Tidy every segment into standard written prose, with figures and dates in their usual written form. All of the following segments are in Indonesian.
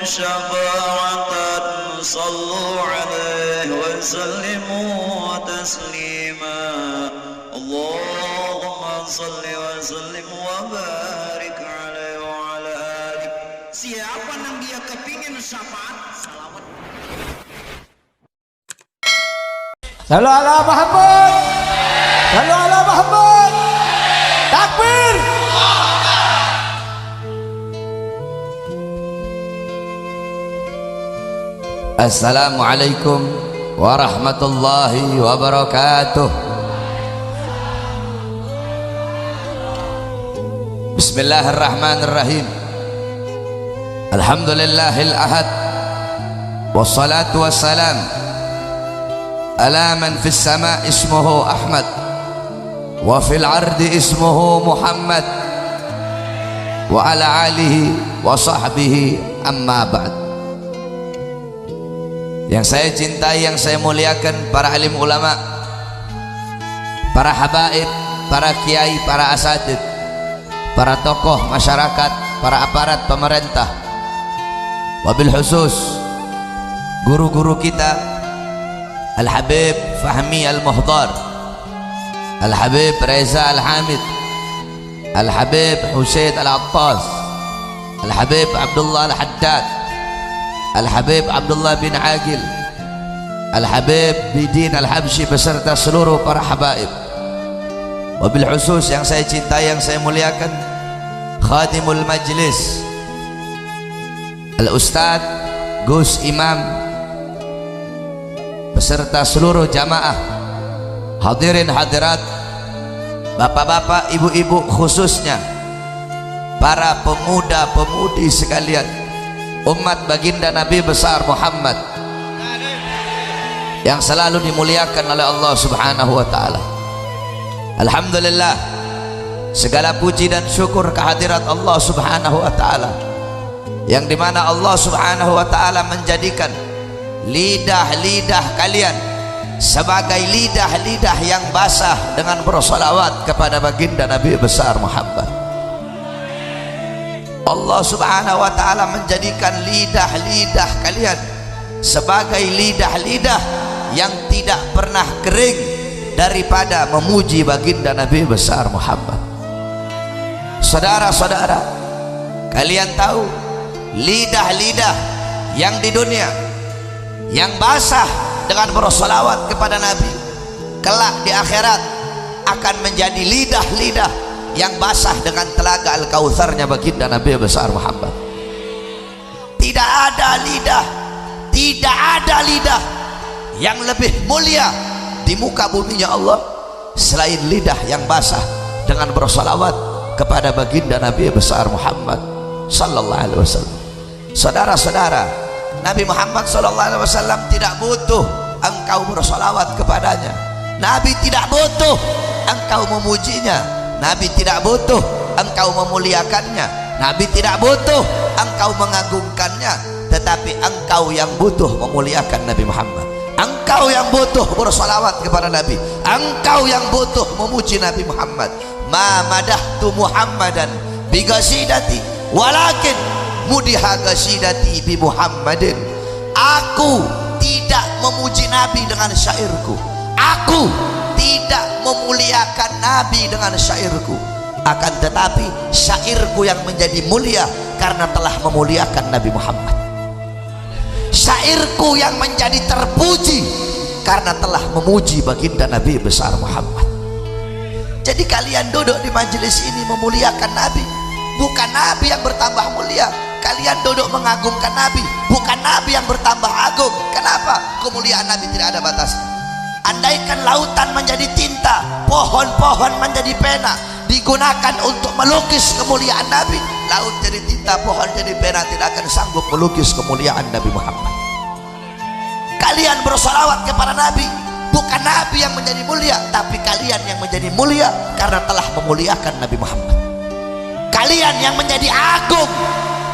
شفاعة صلوا عليه وسلموا تسليما اللهم صل وسلم وبارك عليه وعلى آله. Siapa yang dia kepingin syafaat salawat. Salu ala Muhammad. Salu ala Muhammad. Takbir. Assalamualaikum warahmatullahi wabarakatuh. Bismillahirrahmanirrahim. Alhamdulillahil ahad. Wassalatu wassalam ala man fis sama ismuhu Ahmad wa fil ardi ismuhu Muhammad wa ala alihi wa sahbihi amma ba'd. Yang saya cintai, yang saya muliakan, para alim ulama, para habaib, para kiai, para asatid, para tokoh masyarakat, para aparat pemerintah, wabil khusus guru-guru kita, Al-Habib Fahmi Al-Muhdar, Al-Habib Reza Al-Hamid, Al-Habib Husain Al-Attas, Al-Habib Abdullah Al-Haddad, Al-Habib Abdullah bin Agil, Al-Habib Bidin Al-Habsyi beserta seluruh para habaib. Wabil khusus yang saya cintai, yang saya muliakan, Khadimul Majlis Al-Ustadz Gus Imam beserta seluruh jamaah, hadirin hadirat, bapak-bapak, ibu-ibu, khususnya para pemuda-pemudi sekalian, umat baginda Nabi besar Muhammad yang selalu dimuliakan oleh Allah Subhanahu wa ta'ala. Alhamdulillah, segala puji dan syukur kehadirat Allah Subhanahu wa ta'ala, yang dimana Allah Subhanahu wa ta'ala menjadikan lidah-lidah kalian sebagai lidah-lidah yang basah dengan bersolawat kepada baginda Nabi besar Muhammad. Allah Subhanahu wa ta'ala menjadikan lidah-lidah kalian sebagai lidah-lidah yang tidak pernah kering daripada memuji baginda Nabi besar Muhammad. Saudara-saudara, kalian tahu lidah-lidah yang di dunia yang basah dengan bersolawat kepada Nabi, kelak di akhirat akan menjadi lidah-lidah yang basah dengan telaga Al-Kautsarnya baginda Nabi besar Muhammad. Tidak ada lidah yang lebih mulia di muka buminya Allah selain lidah yang basah dengan bersolawat kepada baginda Nabi besar Muhammad sallallahu alaihi wasallam. Saudara-saudara, Nabi Muhammad sallallahu alaihi wasallam tidak butuh engkau bersolawat kepadanya. Nabi tidak butuh engkau memujinya. Nabi tidak butuh engkau memuliakannya. Nabi tidak butuh engkau mengagungkannya. Tetapi engkau yang butuh memuliakan Nabi Muhammad. Engkau yang butuh bersolawat kepada Nabi. Engkau yang butuh memuji Nabi Muhammad. Ma madahtu Muhammadan bi qasidati walakin mudiha qasidati bi Muhammadin. Aku tidak memuji Nabi dengan syairku. Aku tidak memuliakan Nabi dengan syairku, akan tetapi syairku yang menjadi mulia karena telah memuliakan Nabi Muhammad. Syairku yang menjadi terpuji karena telah memuji baginda Nabi besar Muhammad. Jadi kalian duduk di majelis ini memuliakan Nabi, bukan Nabi yang bertambah mulia. Kalian duduk mengagungkan Nabi, bukan Nabi yang bertambah agung. Kenapa? Kemuliaan Nabi tidak ada batasnya. Andaikan lautan menjadi tinta, pohon-pohon menjadi pena, digunakan untuk melukis kemuliaan Nabi, laut jadi tinta, pohon jadi pena, tidak akan sanggup melukis kemuliaan Nabi Muhammad. Kalian bersolawat kepada Nabi, bukan Nabi yang menjadi mulia, tapi kalian yang menjadi mulia karena telah memuliakan Nabi Muhammad. Kalian yang menjadi agung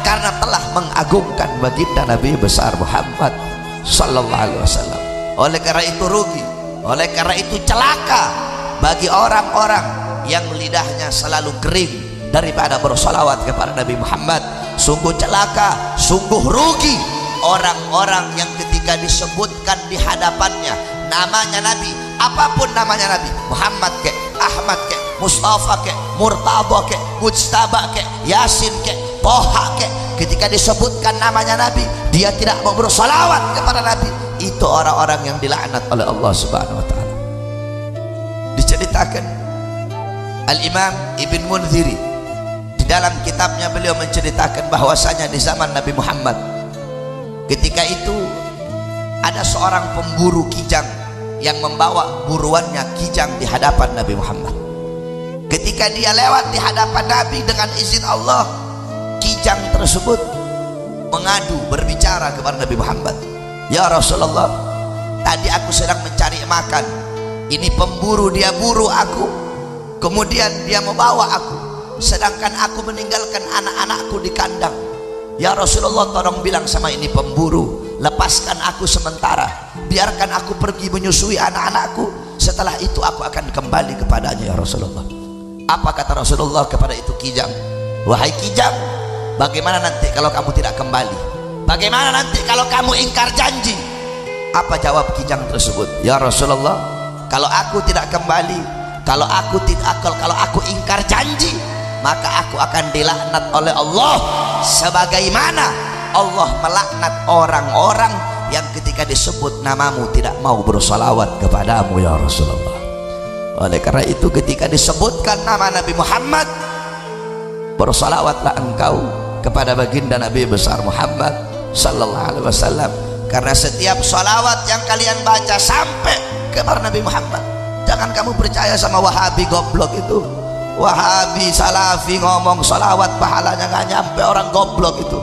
karena telah mengagungkan baginda Nabi besar Muhammad sallallahu alaihi wasallam. Oleh karena itu rugi, oleh karena itu celaka bagi orang-orang yang lidahnya selalu kering daripada bersolawat kepada Nabi Muhammad sungguh celaka, sungguh rugi orang-orang yang ketika disebutkan di hadapannya namanya Nabi, apapun namanya Nabi, Muhammad kek, Ahmad kek, Mustafa kek, Murtadha kek, Mujtaba kek, Yasin kek, Toha kek, ketika disebutkan namanya Nabi dia tidak mau bersalawat kepada Nabi, itu orang-orang yang dilaknat oleh Allah Subhanahu wa taala. Diceritakan Al-Imam Ibn Munziri di dalam kitabnya, beliau menceritakan bahwasanya di zaman Nabi Muhammad ketika itu ada seorang pemburu kijang yang membawa buruannya kijang di hadapan Nabi Muhammad. Ketika dia lewat di hadapan Nabi dengan izin Allah, kijang tersebut mengadu, berbicara kepada Nabi Muhammad, "Ya Rasulullah, tadi aku sedang mencari makan, ini pemburu, dia buru aku, kemudian dia membawa aku, sedangkan aku meninggalkan anak-anakku di kandang. Ya Rasulullah, tolong bilang sama ini pemburu, lepaskan aku sementara, biarkan aku pergi menyusui anak-anakku, setelah itu aku akan kembali kepadanya ya Rasulullah." Apa kata Rasulullah kepada itu kijang? "Wahai kijang, bagaimana nanti kalau kamu tidak kembali? Bagaimana nanti kalau kamu ingkar janji?" Apa jawab kijang tersebut? "Ya Rasulullah, kalau aku tidak kembali, kalau aku ingkar janji, maka aku akan dilaknat oleh Allah sebagaimana Allah melaknat orang-orang yang ketika disebut namamu tidak mau bersalawat kepadamu ya Rasulullah." Oleh karena itu ketika disebutkan nama Nabi Muhammad, bersalawatlah engkau kepada baginda Nabi besar Muhammad sallallahu alaihi wasallam, karena setiap salawat yang kalian baca sampai kepada Nabi Muhammad. Jangan kamu percaya sama Wahabi goblok itu, Wahabi Salafi ngomong salawat pahalanya nggak nyampe, orang goblok itu.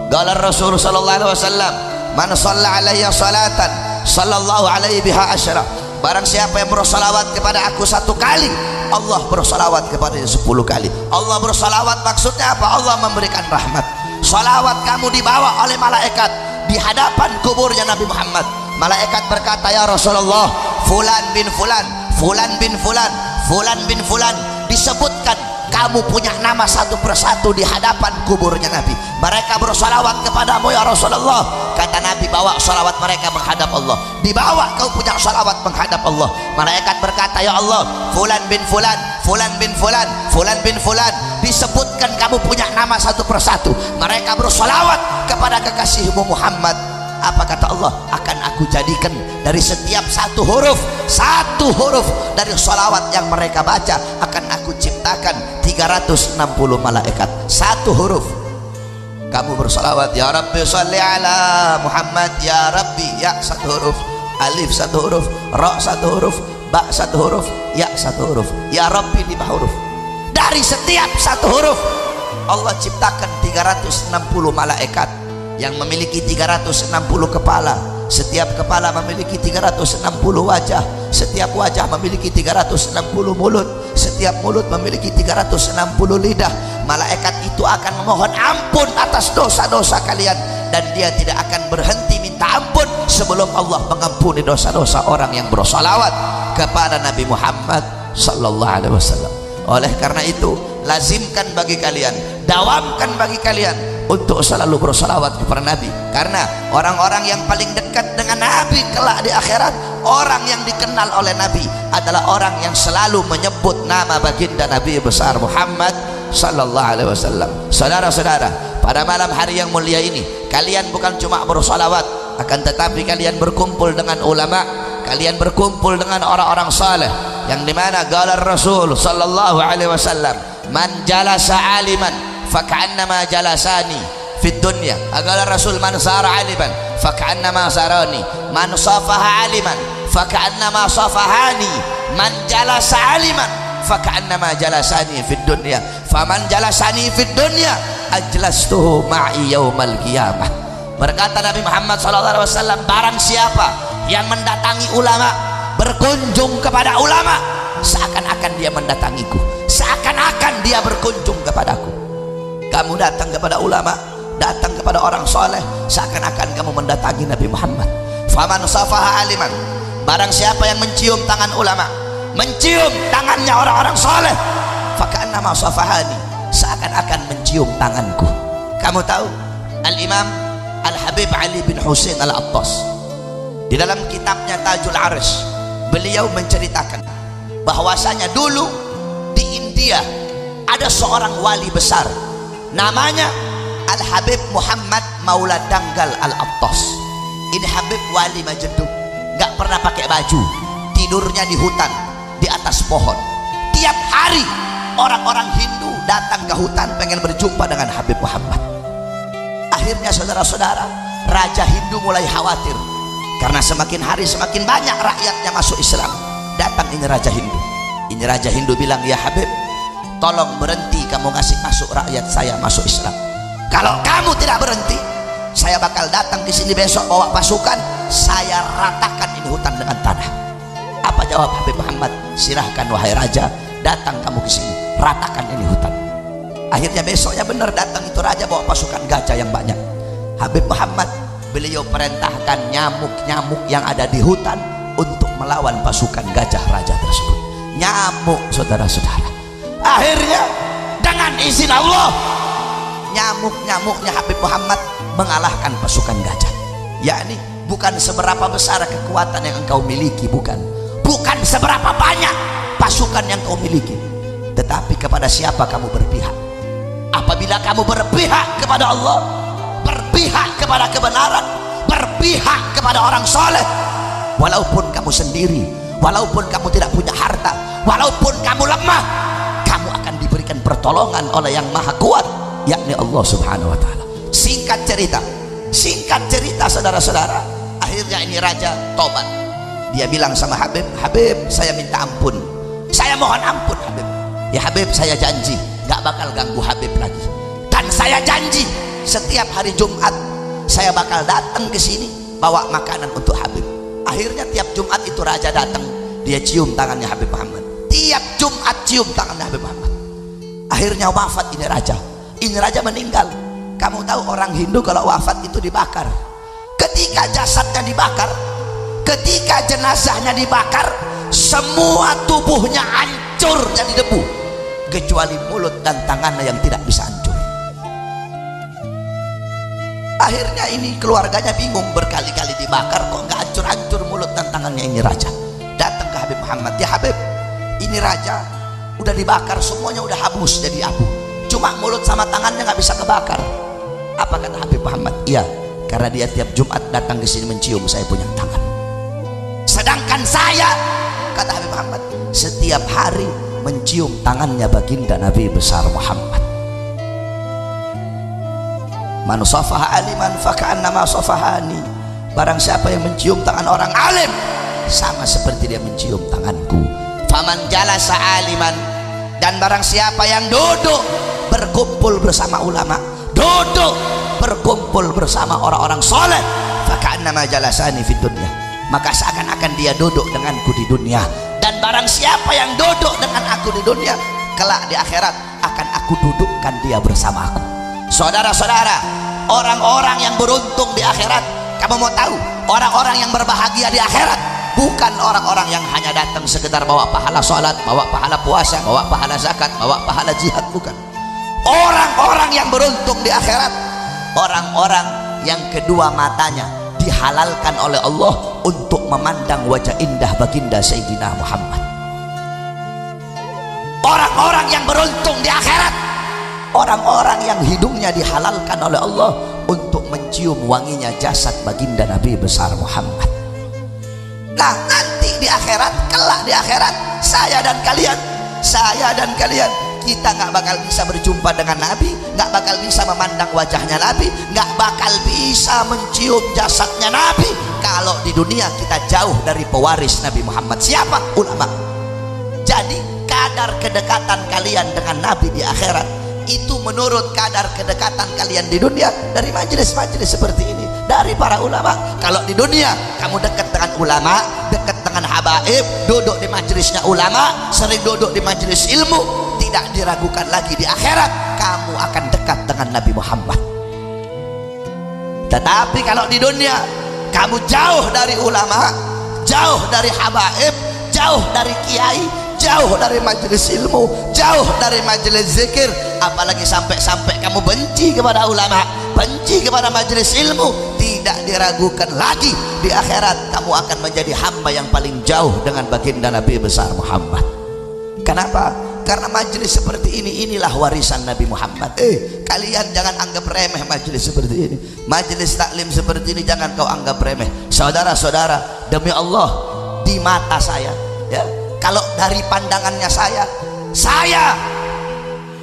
Qala Rasul sallallahu alaihi wasallam, "Man shalla alayya salatan sallallahu alaihi biha asyra." Barang siapa yang bersalawat kepada aku 1 kali, Allah bersalawat kepadanya 10 kali. Allah bersalawat maksudnya apa? Allah memberikan rahmat. Salawat kamu dibawa oleh malaikat di hadapan kuburnya Nabi Muhammad. Malaikat berkata, "Ya Rasulullah, fulan bin fulan, fulan bin fulan, fulan bin fulan," disebutkan kamu punya nama satu persatu di hadapan kuburnya Nabi. Mereka bersalawat kepadamu ya Rasulullah. Kata Nabi, bawa salawat mereka menghadap Allah. Dibawa kau punya salawat menghadap Allah. Malaikat berkata, "Ya Allah, fulan bin fulan, fulan bin fulan, fulan bin fulan," disebutkan kamu punya nama satu persatu. Mereka bersalawat kepada kekasihmu Muhammad. Apa kata Allah? "Akan aku jadikan dari setiap satu huruf dari salawat yang mereka baca, akan aku ciptakan 360 malaikat. Satu huruf kamu bersalawat, ya Rabbi sholli ala Muhammad, ya Rabbi, ya satu huruf, alif satu huruf, ra satu huruf, ba satu huruf, ya satu huruf, ya Rabbi 5 huruf. Dari setiap satu huruf Allah ciptakan 360 malaikat yang memiliki 360 kepala. Setiap kepala memiliki 360 wajah. Setiap wajah memiliki 360 mulut. Setiap mulut memiliki 360 lidah. Malaikat itu akan memohon ampun atas dosa-dosa kalian, dan dia tidak akan berhenti minta ampun sebelum Allah mengampuni dosa-dosa orang yang bersalawat kepada Nabi Muhammad sallallahu alaihi wasallam. Oleh karena itu, lazimkan bagi kalian, dawamkan bagi kalian untuk selalu bersalawat kepada Nabi, karena orang-orang yang paling dekat dengan Nabi kelak di akhirat, orang yang dikenal oleh Nabi adalah orang yang selalu menyebut nama baginda Nabi besar Muhammad sallallahu alaihi wasallam. Saudara-saudara, pada malam hari yang mulia ini kalian bukan cuma bersalawat, akan tetapi kalian berkumpul dengan ulama, kalian berkumpul dengan orang-orang saleh, yang dimana qala Rasul sallallahu alaihi wasallam, "Man jalasa aliman faka'annama jalasani fid dunya." Qala Rasul, "Man sara aliman faka'annama sarani, man safaha aliman faka'annama safahani, man jalasa aliman faka'annama jalasani fid dunya, faman jalasani fid dunya ajlastuhu ma'i yaumal qiyamah." Berkata Nabi Muhammad SAW, barang siapa yang mendatangi ulama, berkunjung kepada ulama, seakan-akan dia mendatangiku, seakan-akan dia berkunjung kepadaku. Kamu datang kepada ulama, datang kepada orang soleh, seakan-akan kamu mendatangi Nabi Muhammad. Faman safaha aliman, barang siapa yang mencium tangan ulama, mencium tangannya orang-orang soleh, faka'annama safahani, seakan-akan mencium tanganku. Kamu tahu Al-Imam Al-Habib Ali bin Husain Al-Attas di dalam kitabnya Tajul Arsh, beliau menceritakan bahwasanya dulu di India ada seorang wali besar namanya Al-Habib Muhammad Maula Danggal Al-Attas. Ini Habib wali Majeduk, nggak pernah pakai baju, tidurnya di hutan di atas pohon. Tiap hari orang-orang Hindu datang ke hutan pengen berjumpa dengan Habib Muhammad. Akhirnya saudara-saudara, raja Hindu mulai khawatir karena semakin hari semakin banyak rakyatnya masuk Islam. Datang ini raja Hindu. Ini raja Hindu bilang, ya Habib, tolong berhenti kamu ngasih masuk rakyat saya masuk Islam. Kalau kamu tidak berhenti, saya bakal datang ke sini besok bawa pasukan, saya ratakan ini hutan dengan tanah. Apa jawab Habib Muhammad? Silahkan wahai raja, datang kamu ke sini, ratakan ini hutan. Akhirnya besoknya benar datang itu raja bawa pasukan gajah yang banyak. Habib Muhammad beliau perintahkan nyamuk-nyamuk yang ada di hutan untuk melawan pasukan gajah raja tersebut. Nyamuk, saudara-saudara. Akhirnya dengan izin Allah, nyamuk-nyamuknya Habib Muhammad mengalahkan pasukan gajah. Yakni bukan seberapa besar kekuatan yang engkau miliki, bukan seberapa banyak pasukan yang kau miliki, tetapi kepada siapa kamu berpihak. Apabila kamu berpihak kepada Allah, berpihak kepada kebenaran, berpihak kepada orang soleh, walaupun kamu sendiri, walaupun kamu tidak punya harta, walaupun kamu lemah, kamu akan diberikan pertolongan oleh yang maha kuat, yakni Allah subhanahu wa ta'ala. Singkat cerita saudara-saudara, akhirnya ini raja tobat. Dia bilang sama Habib, Habib, saya minta ampun, saya mohon ampun Habib. Ya Habib, saya janji gak bakal ganggu Habib lagi, dan saya janji setiap hari Jumat saya bakal datang ke sini bawa makanan untuk Habib. Akhirnya tiap Jumat itu raja datang, dia cium tangannya Habib Muhammad. Tiap Jumat cium tangannya Habib Muhammad. Akhirnya wafat ini raja. Ini raja meninggal. Kamu tahu orang Hindu kalau wafat itu dibakar. Ketika jasadnya dibakar, ketika jenazahnya dibakar, semua tubuhnya hancur jadi debu, kecuali mulut dan tangannya yang tidak bisa hancur. Akhirnya ini keluarganya bingung, berkali-kali dibakar kok nggak hancur-hancur mulut dan tangannya ini raja. Datang ke Habib Muhammad, ya Habib, ini raja udah dibakar semuanya, udah habus jadi abu, cuma mulut sama tangannya nggak bisa kebakar. Apa kata Habib Muhammad? Iya, karena dia tiap Jumat datang ke sini mencium saya punya tangan. Sedangkan saya, kata Habib Muhammad, setiap hari mencium tangannya baginda Nabi besar Muhammad. Man safaha aliman faka'annama safahani. Barang siapa yang mencium tangan orang alim, sama seperti dia mencium tanganku. Faman jalasa aliman, dan barang siapa yang duduk berkumpul bersama ulama, duduk berkumpul bersama orang-orang soleh, faka'annama jalasani fid dunya, maka seakan-akan dia duduk denganku di dunia. Dan barang siapa yang duduk dengan aku di dunia, kelak di akhirat akan aku dudukkan dia bersama aku. Saudara-saudara, orang-orang yang beruntung di akhirat, kamu mau tahu orang-orang yang berbahagia di akhirat bukan orang-orang yang hanya datang sekedar bawa pahala sholat, bawa pahala puasa, bawa pahala zakat, bawa pahala jihad, bukan. Orang-orang yang beruntung di akhirat, orang-orang yang kedua matanya dihalalkan oleh Allah untuk memandang wajah indah baginda Sayyidina Muhammad. Orang-orang yang beruntung di akhirat, orang-orang yang hidungnya dihalalkan oleh Allah untuk mencium wanginya jasad baginda Nabi besar Muhammad. Nah, nanti di akhirat, kelak di akhirat, saya dan kalian, kita nggak bakal bisa berjumpa dengan Nabi, nggak bakal bisa memandang wajahnya Nabi, nggak bakal bisa mencium jasadnya Nabi kalau di dunia kita jauh dari pewaris Nabi Muhammad. Siapa? Ulama. Jadi kadar kedekatan kalian dengan Nabi di akhirat itu menurut kadar kedekatan kalian di dunia dari majelis-majelis seperti ini, dari para ulama. Kalau di dunia kamu dekat dengan ulama, dekat dengan habaib, duduk di majelisnya ulama, sering duduk di majelis ilmu, tidak diragukan lagi di akhirat kamu akan dekat dengan Nabi Muhammad. Tetapi kalau di dunia kamu jauh dari ulama, jauh dari habaib, jauh dari kiai, jauh dari majelis ilmu, jauh dari majelis zikir, apalagi sampai kamu benci kepada ulama, benci kepada majelis ilmu. Tidak diragukan lagi, di akhirat kamu akan menjadi hamba yang paling jauh dengan baginda Nabi besar Muhammad. Kenapa? Karena majelis seperti ini, inilah warisan Nabi Muhammad. Kalian jangan anggap remeh majelis seperti ini. Majelis taklim seperti ini jangan kau anggap remeh. Saudara-saudara, demi Allah, di mata saya, ya, kalau dari pandangannya saya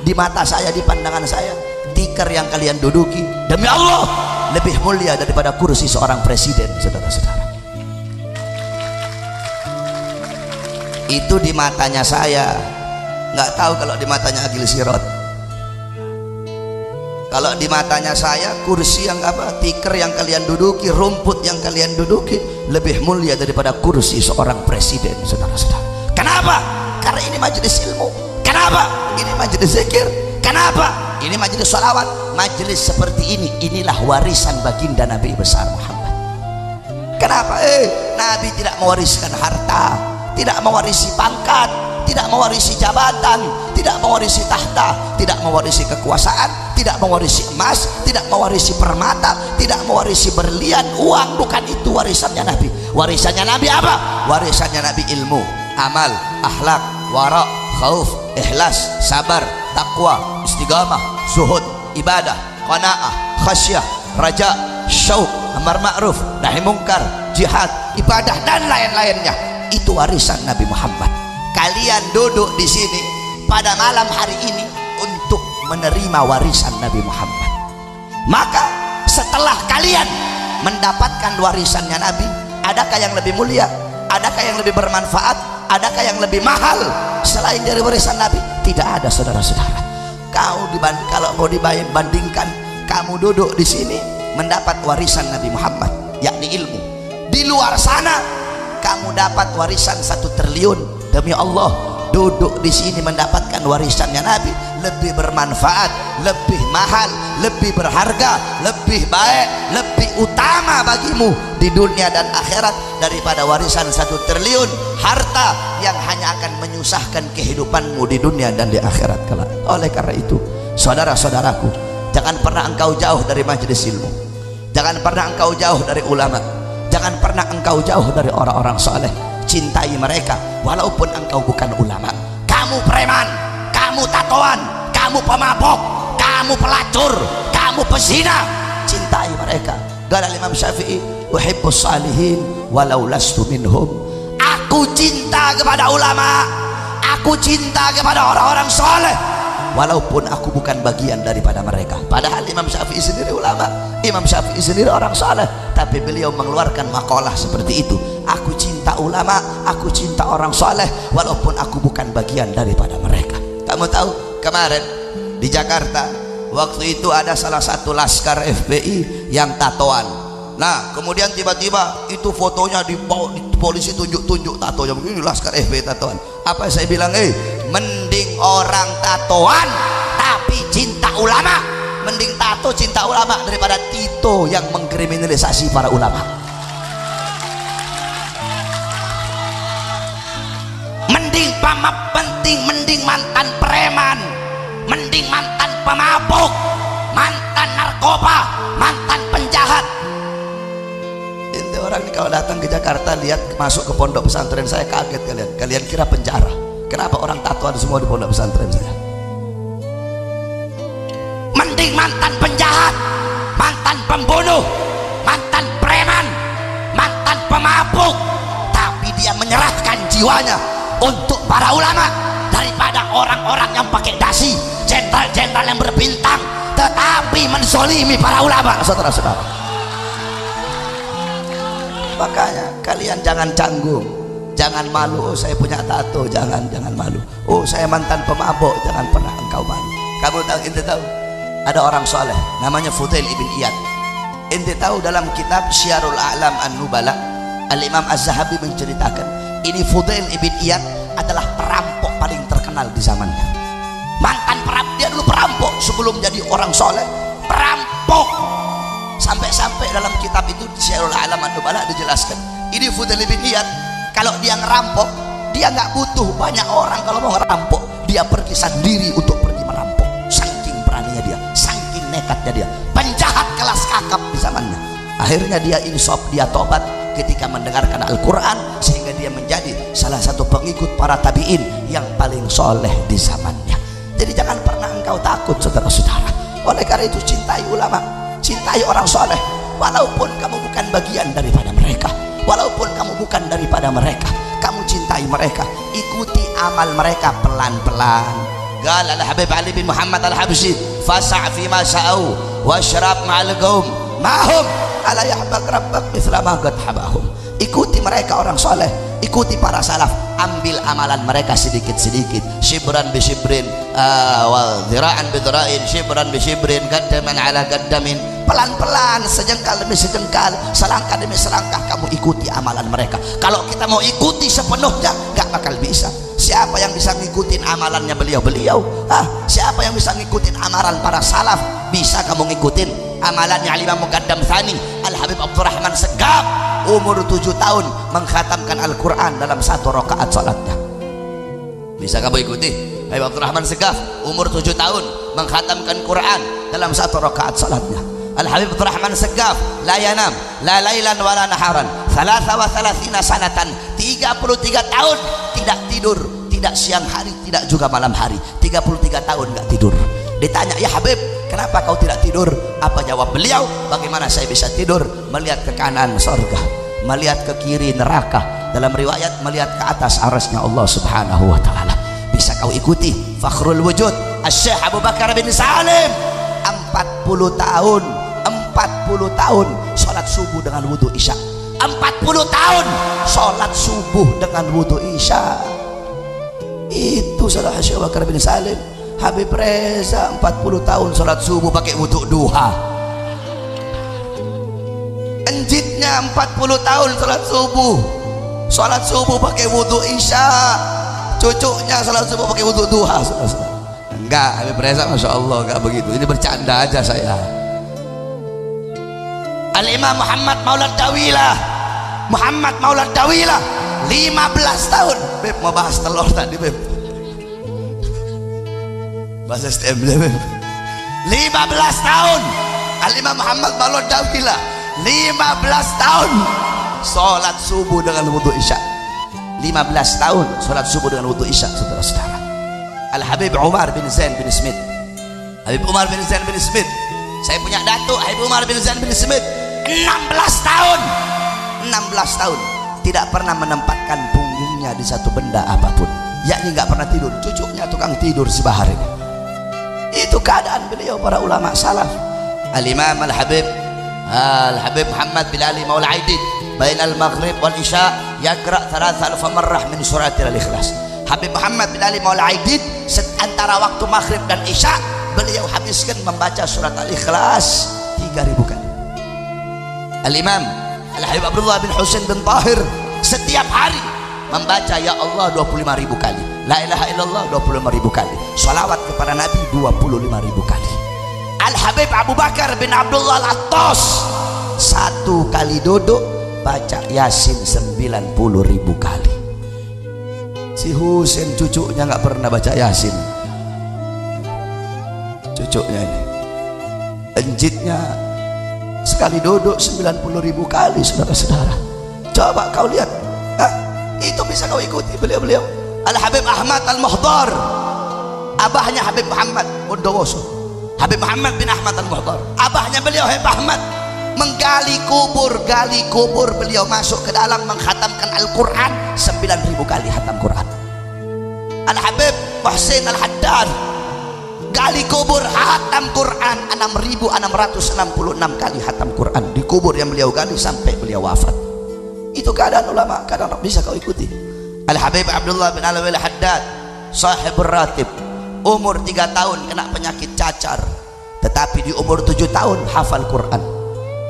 di mata saya, di pandangan saya, tikar yang kalian duduki, demi Allah, lebih mulia daripada kursi seorang presiden, saudara-saudara. Itu di matanya saya. Nggak tahu kalau di matanya Agil Sirot. Kalau di matanya saya, kursi yang apa, tikar yang kalian duduki, rumput yang kalian duduki lebih mulia daripada kursi seorang presiden, saudara-saudara. Kenapa? Karena ini majelis ilmu. Kenapa? Ini majelis zikir. Kenapa? Ini majelis sholawat. Majelis seperti ini, inilah warisan baginda Nabi besar Muhammad. Kenapa? Nabi tidak mewariskan harta, tidak mewarisi pangkat, tidak mewarisi jabatan, tidak mewarisi tahta, tidak mewarisi kekuasaan, tidak mewarisi emas, tidak mewarisi permata, tidak mewarisi berlian, uang. Bukan itu warisannya Nabi. Warisannya Nabi apa? Warisannya Nabi ilmu, amal, akhlak, wara, khauf, ikhlas, sabar, takwa, istiqamah, zuhud, ibadah, qanaah, khasyah, raja, syauq, amar ma'ruf, nahi mungkar, jihad, ibadah, dan lain-lainnya. Itu warisan Nabi Muhammad. Kalian duduk di sini pada malam hari ini untuk menerima warisan Nabi Muhammad. Maka setelah kalian mendapatkan warisannya Nabi, adakah yang lebih mulia? Adakah yang lebih bermanfaat? Adakah yang lebih mahal selain dari warisan Nabi? Tidak ada, saudara-saudara. Kalau mau dibandingkan, kamu duduk di sini mendapat warisan Nabi Muhammad, yakni ilmu. Di luar sana kamu dapat warisan 1 triliun. Demi Allah, duduk di sini mendapatkan warisannya Nabi lebih bermanfaat, lebih mahal, lebih berharga, lebih baik, lebih utama bagimu di dunia dan akhirat daripada warisan 1 triliun harta yang hanya akan menyusahkan kehidupanmu di dunia dan di akhirat kelak. Oleh karena itu, saudara-saudaraku, jangan pernah engkau jauh dari majelis ilmu, jangan pernah engkau jauh dari ulama, jangan pernah engkau jauh dari orang-orang saleh. Cintai mereka walaupun engkau bukan ulama. Kamu preman, kamu tatoan, kamu pemabok, kamu pelacur, kamu pezina, cintai mereka. Qala Imam Syafi'i, uhibbus salihin walau lastu minhum. Aku cinta kepada ulama, aku cinta kepada orang-orang soleh walaupun aku bukan bagian daripada mereka. Padahal Imam Syafi'i sendiri ulama, Imam Syafi'i sendiri orang soleh, tapi beliau mengeluarkan makalah seperti itu. Aku cinta ulama, aku cinta orang soleh walaupun aku bukan bagian daripada mereka. Kamu tahu kemarin di Jakarta, waktu itu ada salah satu laskar FPI yang tatoan. Nah kemudian tiba-tiba itu fotonya dibawa, polisi tunjuk-tunjuk tatonya, begini laskar FPI tatoan. Apa saya bilang, mending orang tatoan tapi cinta ulama, mending tato cinta ulama daripada Tito yang mengkriminalisasi para ulama. Mending mantan preman, mending mantan pemabuk, mantan narkoba, mantan penjahat. Itu orang ini kalau datang ke Jakarta lihat masuk ke pondok pesantren saya, kaget kalian kira penjara. Kenapa orang tatoan semua di pondok pesantren saya? Mending mantan penjahat, mantan pembunuh, mantan preman, mantan pemabuk, tapi dia menyerahkan jiwanya untuk para ulama daripada orang-orang yang pakai dasi, jenderal-jenderal yang berbintang tetapi menzolimi para ulama, saudara-saudara. Makanya kalian jangan canggung, jangan malu. Oh saya punya tato, jangan malu. Oh saya mantan pemabuk, jangan pernah engkau malu. Kamu tahu, ente tahu ada orang soleh namanya Fudail ibn Iyad. Ente tahu dalam kitab Syiarul A'lam An-Nubala, Al-Imam Az-Zahabi menceritakan ini Fudail ibn Iyad adalah perampok paling terkenal di zamannya. Mantan perampok, dia dulu perampok sebelum jadi orang soleh, perampok. Sampai-sampai dalam kitab itu Syiarul A'lam An-Nubala dijelaskan, ini Fudail ibn Iyad kalau dia ngerampok, Dia nggak butuh banyak orang kalau mau ngerampok, dia pergi sendiri untuk pergi merampok. Saking beraninya dia, saking nekatnya dia, penjahat kelas kakap di zamannya. Akhirnya dia insaf, dia tobat ketika mendengarkan Al-Quran, sehingga dia menjadi salah satu pengikut para tabi'in yang paling soleh di zamannya. Jadi jangan pernah engkau takut, saudara-saudara. Oleh karena itu cintai ulama, cintai orang soleh, walaupun kamu bukan bagian daripada mereka, walaupun kamu bukan daripada mereka, kamu cintai mereka, ikuti amal mereka pelan-pelan. Qala al-Habib Ali bin Muhammad al-Habsyi, fasa' fi ma sa'u washrab ma'al qaum mahum ala yahbak rabbak mithla ma qad habahum. Ikuti mereka orang soleh, ikuti para salaf, ambil amalan mereka sedikit-sedikit, shibran bi shibrin wa dhira'an bi dhira'in, shibran bi shibrin, qaddaman ala qaddamin, pelan-pelan, sejengkal demi sejengkal, selangkah demi selangkah kamu ikuti amalan mereka. Kalau kita mau ikuti sepenuhnya gak bakal bisa. Siapa yang bisa ngikutin amalannya beliau-beliau? Siapa yang bisa ngikutin amalan para salaf? Bisa kamu ngikutin amalannya Al-Imam Muqaddam Tsani Al-Habib Abdurrahman Segaf, umur 7 tahun mengkhatamkan Al-Quran dalam 1 rakaat salatnya. Bisa kamu ikuti Habib Abdurrahman Segaf, umur 7 tahun mengkhatamkan Quran dalam 1 rakaat salatnya. Al-Habib Abdurrahman Segaf la yanam la lailan wala naharan 33 sanatan, 33 tahun tidak tidur, tidak siang hari, tidak juga malam hari, 33 tahun nggak tidur. Ditanya, ya Habib, kenapa kau tidak tidur? Apa jawab beliau? Bagaimana saya bisa tidur? Melihat ke kanan surga, melihat ke kiri neraka, dalam riwayat melihat ke atas arasnya Allah subhanahu wa ta'ala. Bisa kau ikuti Fakhrul Wujud Syekh Abu Bakar bin Salim, 40 tahun sholat subuh dengan wudu isya, 40 tahun sholat subuh dengan wudu isya. Itu saudara Syekh Abu Bakar bin Salim. Habib Reza 40 tahun sholat subuh pakai wudu duha. Enjitnya 40 tahun sholat subuh pakai wudu isya. Cucunya sholat subuh pakai wudu duha. Enggak, Habib Reza Masya Allah enggak begitu, ini bercanda aja saya. Al-Imam Muhammad Maulad Dawilah 15 tahun. Beb mau bahas telur tadi, Beb, bahasa STM, Beb. 15 tahun Al-Imam Muhammad Maulad Dawilah 15 tahun sholat subuh dengan wudu isya. 15 tahun sholat subuh dengan wudu isya, saudara-saudara. Al-Habib Umar bin Zain bin Smith, Habib Umar bin Zain bin Smith, saya punya datuk Habib Umar bin Zain bin Smith, 16 tahun tidak pernah menempatkan punggungnya di satu benda apapun, yakni nggak pernah tidur. Cucunya tukang tidur sebahar ini. Itu keadaan beliau para ulama salaf. Al-Imam Al-Habib Muhammad bin Ali Maula Aidid bain al-maghrib wal isya yaqra 3000 marrah min surat al-Ikhlas. Habib Muhammad bin Ali Maula Aidid antara waktu maghrib dan isya beliau habiskan membaca surat al-Ikhlas 3000 kali. Al-Imam Al-Habib Abdullah bin Husain bin Tahir setiap hari membaca ya Allah 25.000 kali, la ilaha illallah 25.000 kali, salawat kepada Nabi 25.000 kali. Al-Habib Abu Bakar bin Abdullah Al-Attas satu kali duduk baca Yasin 90.000 kali. Si Husain cucunya nggak pernah baca Yasin, cucunya ini. Enjitnya sekali duduk 90.000 kali, saudara-saudara. Coba kau lihat, itu bisa kau ikuti beliau-beliau. Al-Habib Ahmad Al-Muhdar, abahnya Habib Muhammad Bondowoso, Habib Muhammad bin Ahmad Al-Muhdar, abahnya beliau Habib Ahmad menggali kubur, beliau masuk ke dalam menghatamkan Al-Quran 9.000 kali hatam Quran. Al-Habib Muhsin Al-Haddad gali kubur hatam Quran 6.666 kali hatam Quran di kubur yang beliau gali sampai beliau wafat. Itu keadaan ulama, keadaan bisa kau ikuti. Al-Habib Abdullah bin Alwi Al-Haddad sahibur ratib, umur 3 tahun kena penyakit cacar, tetapi di umur 7 tahun hafal Quran.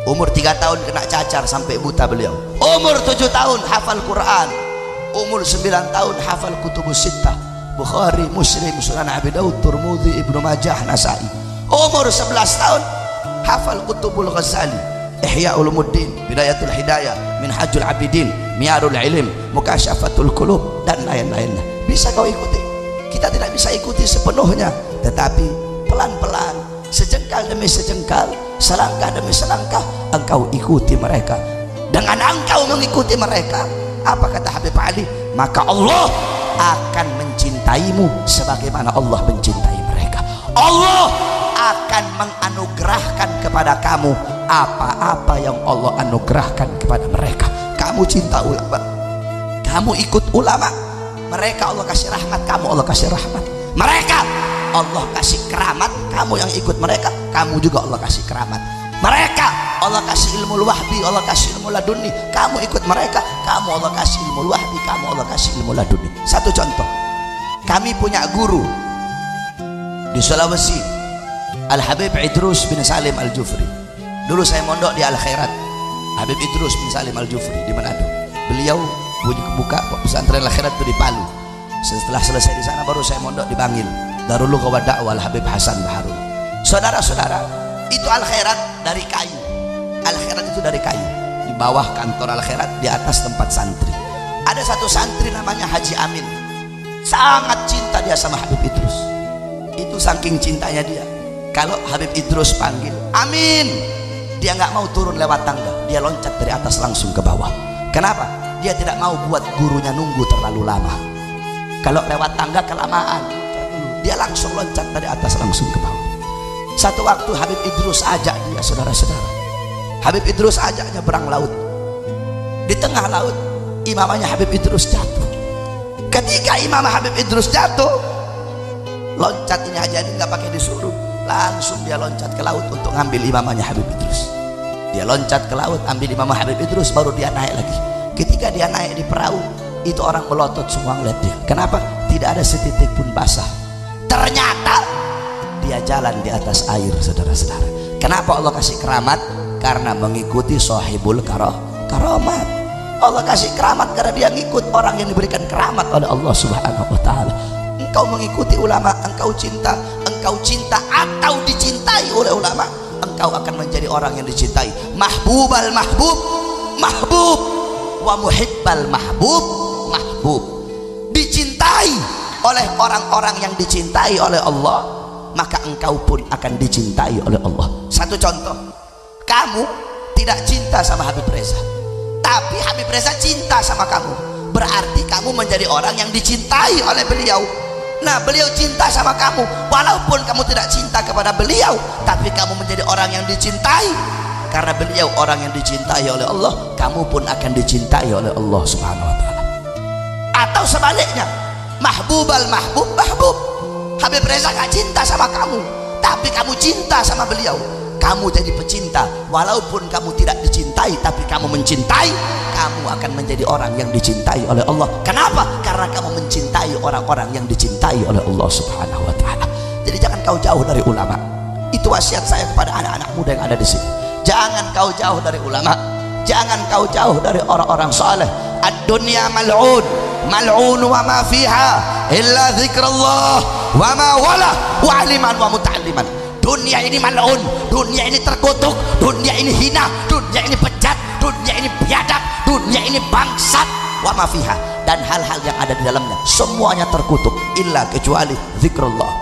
Umur 3 tahun kena cacar sampai buta beliau, umur 7 tahun hafal Quran. Umur 9 tahun hafal kutubus sittah, Bukhari, Muslim, Sunan Abi Daud, Tirmidzi, Ibnu Majah, Nasai. Umur 11 tahun hafal Kutubul Ghazali, Ihya Ulumuddin, Bidayatul Hidayah, Minhajul Abidin, Miyarul Ilm, Mukasyafatul Qulub, dan lain-lainnya. Bisa kau ikuti. Kita tidak bisa ikuti sepenuhnya, tetapi pelan-pelan, sejengkal demi sejengkal, selangkah demi selangkah, engkau ikuti mereka. Dengan engkau mengikuti mereka, apa kata Habib Ali? Maka Allah akan mencintaimu sebagaimana Allah mencintai mereka. Allah akan menganugerahkan kepada kamu apa-apa yang Allah anugerahkan kepada mereka. Kamu cinta ulama, kamu ikut ulama, mereka Allah kasih rahmat, kamu Allah kasih rahmat. Mereka Allah kasih keramat, kamu yang ikut mereka, kamu juga Allah kasih keramat. Mereka Allah kasih ilmu wahbi, Allah kasih ilmu laduni, kamu ikut mereka, kamu Allah kasih ilmu wahbi, kamu Allah kasih ilmu laduni. Satu contoh, kami punya guru di Sulawesi, Al-Habib Idrus bin Salim Al-Jufri. Dulu saya mondok di Al-Khairat, Habib Idrus bin Salim Al-Jufri di Manado. Beliau buka pesantren Al-Khairat itu di Palu. Setelah selesai di sana baru saya mondok di Bangil, Darul Lughah wa Da'wah Al-Habib Hasan Baharun. Saudara-saudara, itu Al-Khairat dari kayu. Al-Khairat itu dari kayu. Di bawah kantor Al-Khairat, di atas tempat santri. Ada satu santri namanya Haji Amin. Sangat cinta dia sama Habib Idrus. Itu saking cintanya dia, kalau Habib Idrus panggil Amin, dia nggak mau turun lewat tangga, dia loncat dari atas langsung ke bawah. Kenapa? Dia tidak mau buat gurunya nunggu terlalu lama. Kalau lewat tangga kelamaan, dia langsung loncat dari atas langsung ke bawah. Satu waktu Habib Idrus ajak dia, saudara-saudara, Habib Idrus ajaknya berang laut. Di tengah laut imamahnya Habib Idrus jatuh. Ketika imam Habib Idrus jatuh, loncat ini aja, ini nggak pakai disuruh, langsung dia loncat ke laut untuk ngambil imamahnya Habib Idrus. Dia loncat ke laut, ambil imamah Habib Idrus, baru dia naik lagi. Ketika dia naik di perahu, itu orang melotot semua ngeliat dia. Kenapa? Tidak ada setitik pun basah. Ternyata dia jalan di atas air, saudara-saudara. Kenapa Allah kasih keramat? Karena mengikuti sahibul karamat. Allah kasih keramat karena dia ngikut orang yang diberikan keramat oleh Allah Subhanahu wa ta'ala. Engkau mengikuti ulama, engkau cinta atau dicintai oleh ulama, engkau akan menjadi orang yang dicintai. Mahbubal mahbub, mahbub, wa muhibbal mahbub, mahbub. Dicintai oleh orang-orang yang dicintai oleh Allah, maka engkau pun akan dicintai oleh Allah. Satu contoh, kamu tidak cinta sama Habib Reza, tapi Habib Reza cinta sama kamu, berarti kamu menjadi orang yang dicintai oleh beliau. Nah, beliau cinta sama kamu, walaupun kamu tidak cinta kepada beliau, tapi kamu menjadi orang yang dicintai. Karena beliau orang yang dicintai oleh Allah, kamu pun akan dicintai oleh Allah Subhanahu wa ta'ala. Atau sebaliknya, mahbubal mahbub, mahbub. Habib Reza gak cinta sama kamu, tapi kamu cinta sama beliau, kamu jadi pecinta. Walaupun kamu tidak dicintai, tapi kamu mencintai, kamu akan menjadi orang yang dicintai oleh Allah. Kenapa? Karena kamu mencintai orang-orang yang dicintai oleh Allah Subhanahu wa ta'ala. Jadi jangan kau jauh dari ulama. Itu wasiat saya kepada anak-anak muda yang ada di sini. Jangan kau jauh dari ulama, jangan kau jauh dari orang-orang saleh. Ad-dunya mal'un, mal'un wa ma fiha illa zikrullah wa ma wala wa aliman wa muta'alliman. Dunia ini mal'un, dunia ini terkutuk, dunia ini hina, dunia ini bejat, dunia ini biadab, dunia ini bangsat, wa ma fiha, dan hal-hal yang ada di dalamnya semuanya terkutuk, illa kecuali zikrullah,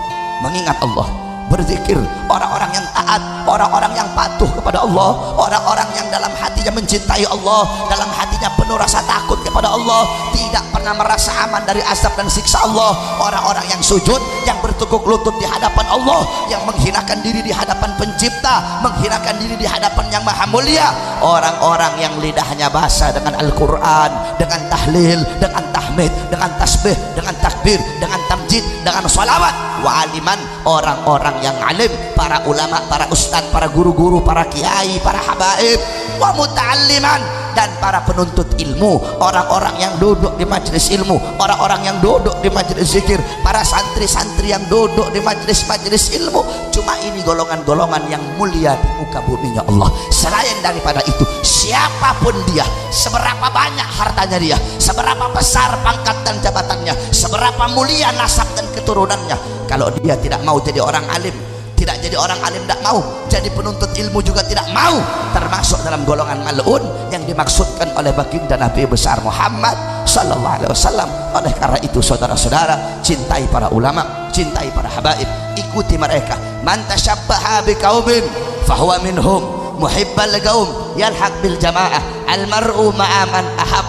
mengingat Allah, berzikir. Orang-orang yang taat, orang-orang yang patuh kepada Allah, orang-orang yang dalam hatinya mencintai Allah, dalam hatinya penuh rasa takut kepada Allah, tidak pernah merasa aman dari azab dan siksa Allah. Orang-orang yang sujud, yang bertekuk lutut di hadapan Allah, yang menghinakan diri di hadapan pencipta, menghinakan diri di hadapan yang maha mulia. Orang-orang yang lidahnya basah dengan Al-Quran, dengan tahlil, dengan tahmid, dengan tasbih, dengan takbir, dengan tamjid, dengan salawat. Wa aliman, orang-orang yang alim, para ulama, para ustadz, para guru-guru, para kiai, para habaib. Wa muta'alliman, dan para penuntut ilmu, orang-orang yang duduk di majelis ilmu, orang-orang yang duduk di majelis zikir, para santri-santri yang duduk di majelis-majelis ilmu. Cuma ini golongan-golongan yang mulia di muka buminya Allah. Selain daripada itu, siapapun dia, seberapa banyak hartanya dia, seberapa besar pangkat dan jabatannya, seberapa mulia nasab dan keturunannya, kalau dia tidak mau jadi orang alim, tidak jadi orang alim tidak mau, jadi penuntut ilmu juga tidak mau, termasuk dalam golongan mal'un yang dimaksudkan oleh baginda Nabi besar Muhammad sallallahu alaihi wasallam. Oleh karena itu saudara-saudara, cintai para ulama, cintai para habaib, ikuti mereka. Man tasyabbaha biqaumin fahuwa minhum, muhibbal qaum yalhaq bil jamaah, al mar'u ma'a man ahab.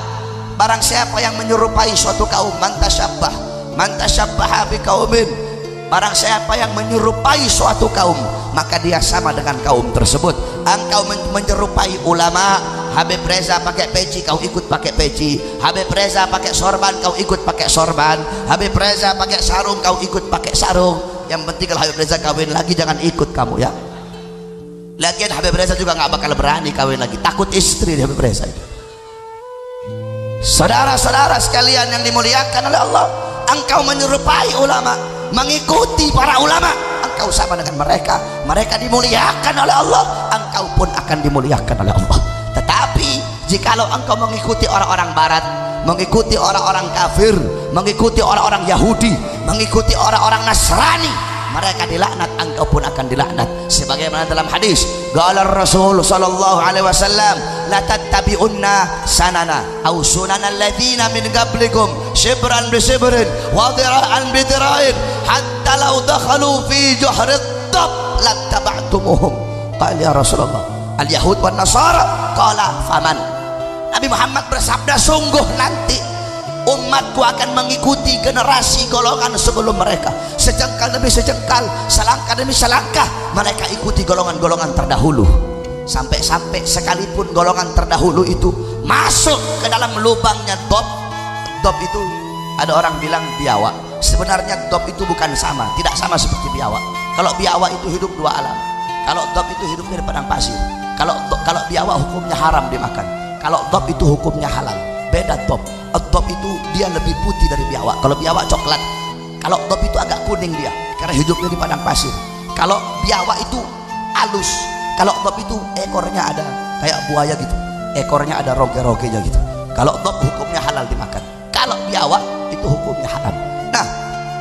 Barang siapa yang menyerupai suatu kaum, man tasyabbaha biqaumin, barang siapa yang menyerupai suatu kaum, maka dia sama dengan kaum tersebut. Engkau menyerupai ulama, Habib Reza pakai peci, kau ikut pakai peci. Habib Reza pakai sorban, kau ikut pakai sorban. Habib Reza pakai sarung, kau ikut pakai sarung. Yang penting kalau Habib Reza kawin lagi jangan ikut kamu ya. Lagian Habib Reza juga nggak bakal berani kawin lagi, takut istri di Habib Reza itu. Saudara-saudara sekalian yang dimuliakan oleh Allah, engkau menyerupai ulama, mengikuti para ulama, engkau sama dengan mereka. Mereka dimuliakan oleh Allah, engkau pun akan dimuliakan oleh Allah. Tetapi jikalau engkau mengikuti orang-orang barat, mengikuti orang-orang kafir, mengikuti orang-orang Yahudi, mengikuti orang-orang Nasrani, mereka dilaknat, engkau pun akan dilaknat. Sebagaimana dalam hadis, qala Rasul sallallahu alaihi wasallam, la tattabi'unna sanana aw sunanal ladzina min qablikum shibran bi shibrin wa dira'an bi dira'in hatta law dakhalu fi juhrid dab lattaba'tumuhum. Qala ya Rasulullah, al yahud wan nasara. Qala faman. Nabi Muhammad bersabda, sungguh nanti umatku akan mengikuti generasi golongan sebelum mereka, sejengkal demi sejengkal, selangkah demi selangkah mereka ikuti golongan-golongan terdahulu, sampai-sampai sekalipun golongan terdahulu itu masuk ke dalam lubangnya dob. Dob itu ada orang bilang biawak, sebenarnya dob itu bukan sama, tidak sama seperti biawak. Kalau biawak itu hidup dua alam, kalau dob itu hidupnya di padang pasir. Kalau biawak hukumnya haram dimakan, kalau dob itu hukumnya halal. Beda dob. Dob itu dia lebih putih dari biawak. Kalau biawak coklat, kalau dob itu agak kuning dia, karena hidupnya di padang pasir. Kalau biawak itu halus, kalau dob itu ekornya ada kayak buaya gitu, ekornya ada roge-rogenya gitu. Kalau dob hukumnya halal dimakan, kalau biawak itu hukumnya haram. Nah,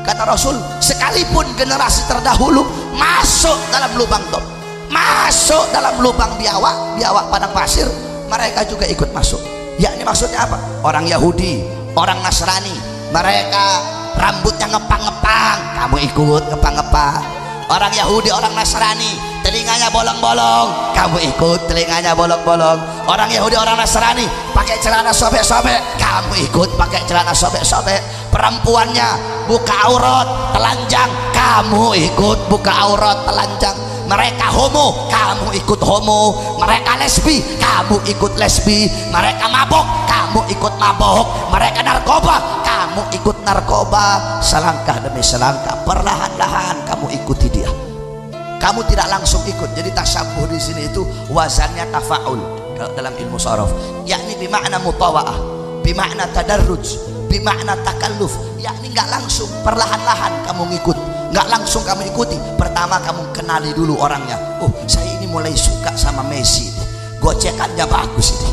kata Rasul, sekalipun generasi terdahulu masuk dalam lubang dob, masuk dalam lubang biawak padang pasir, mereka juga ikut masuk. Yakni maksudnya apa? Orang Yahudi, orang Nasrani, mereka rambutnya ngepang-ngepang, kamu ikut ngepang-ngepang. Orang Yahudi, orang Nasrani, telinganya bolong-bolong, kamu ikut telinganya bolong-bolong. Orang Yahudi, orang Nasrani pakai celana sobek-sobek, kamu ikut pakai celana sobek-sobek. Perempuannya buka aurat telanjang, kamu ikut buka aurat telanjang. Mereka homo, kamu ikut homo. Mereka lesbi, kamu ikut lesbi. Mereka mabok, kamu ikut mabok. Mereka narkoba, kamu ikut narkoba. Selangkah demi selangkah, perlahan-lahan kamu ikuti dia. Kamu tidak langsung ikut. Jadi tasyabuh di sini itu wazannya tafaul dalam ilmu sharaf, yakni bimakna mutawa'ah, bimakna tadarruj, bimakna takalluf, yakni nggak langsung, perlahan-lahan kamu ngikut. Nggak langsung kamu ikuti. Pertama kamu kenali dulu orangnya. Oh, saya ini mulai suka sama Messi, gocekannya bagus ini.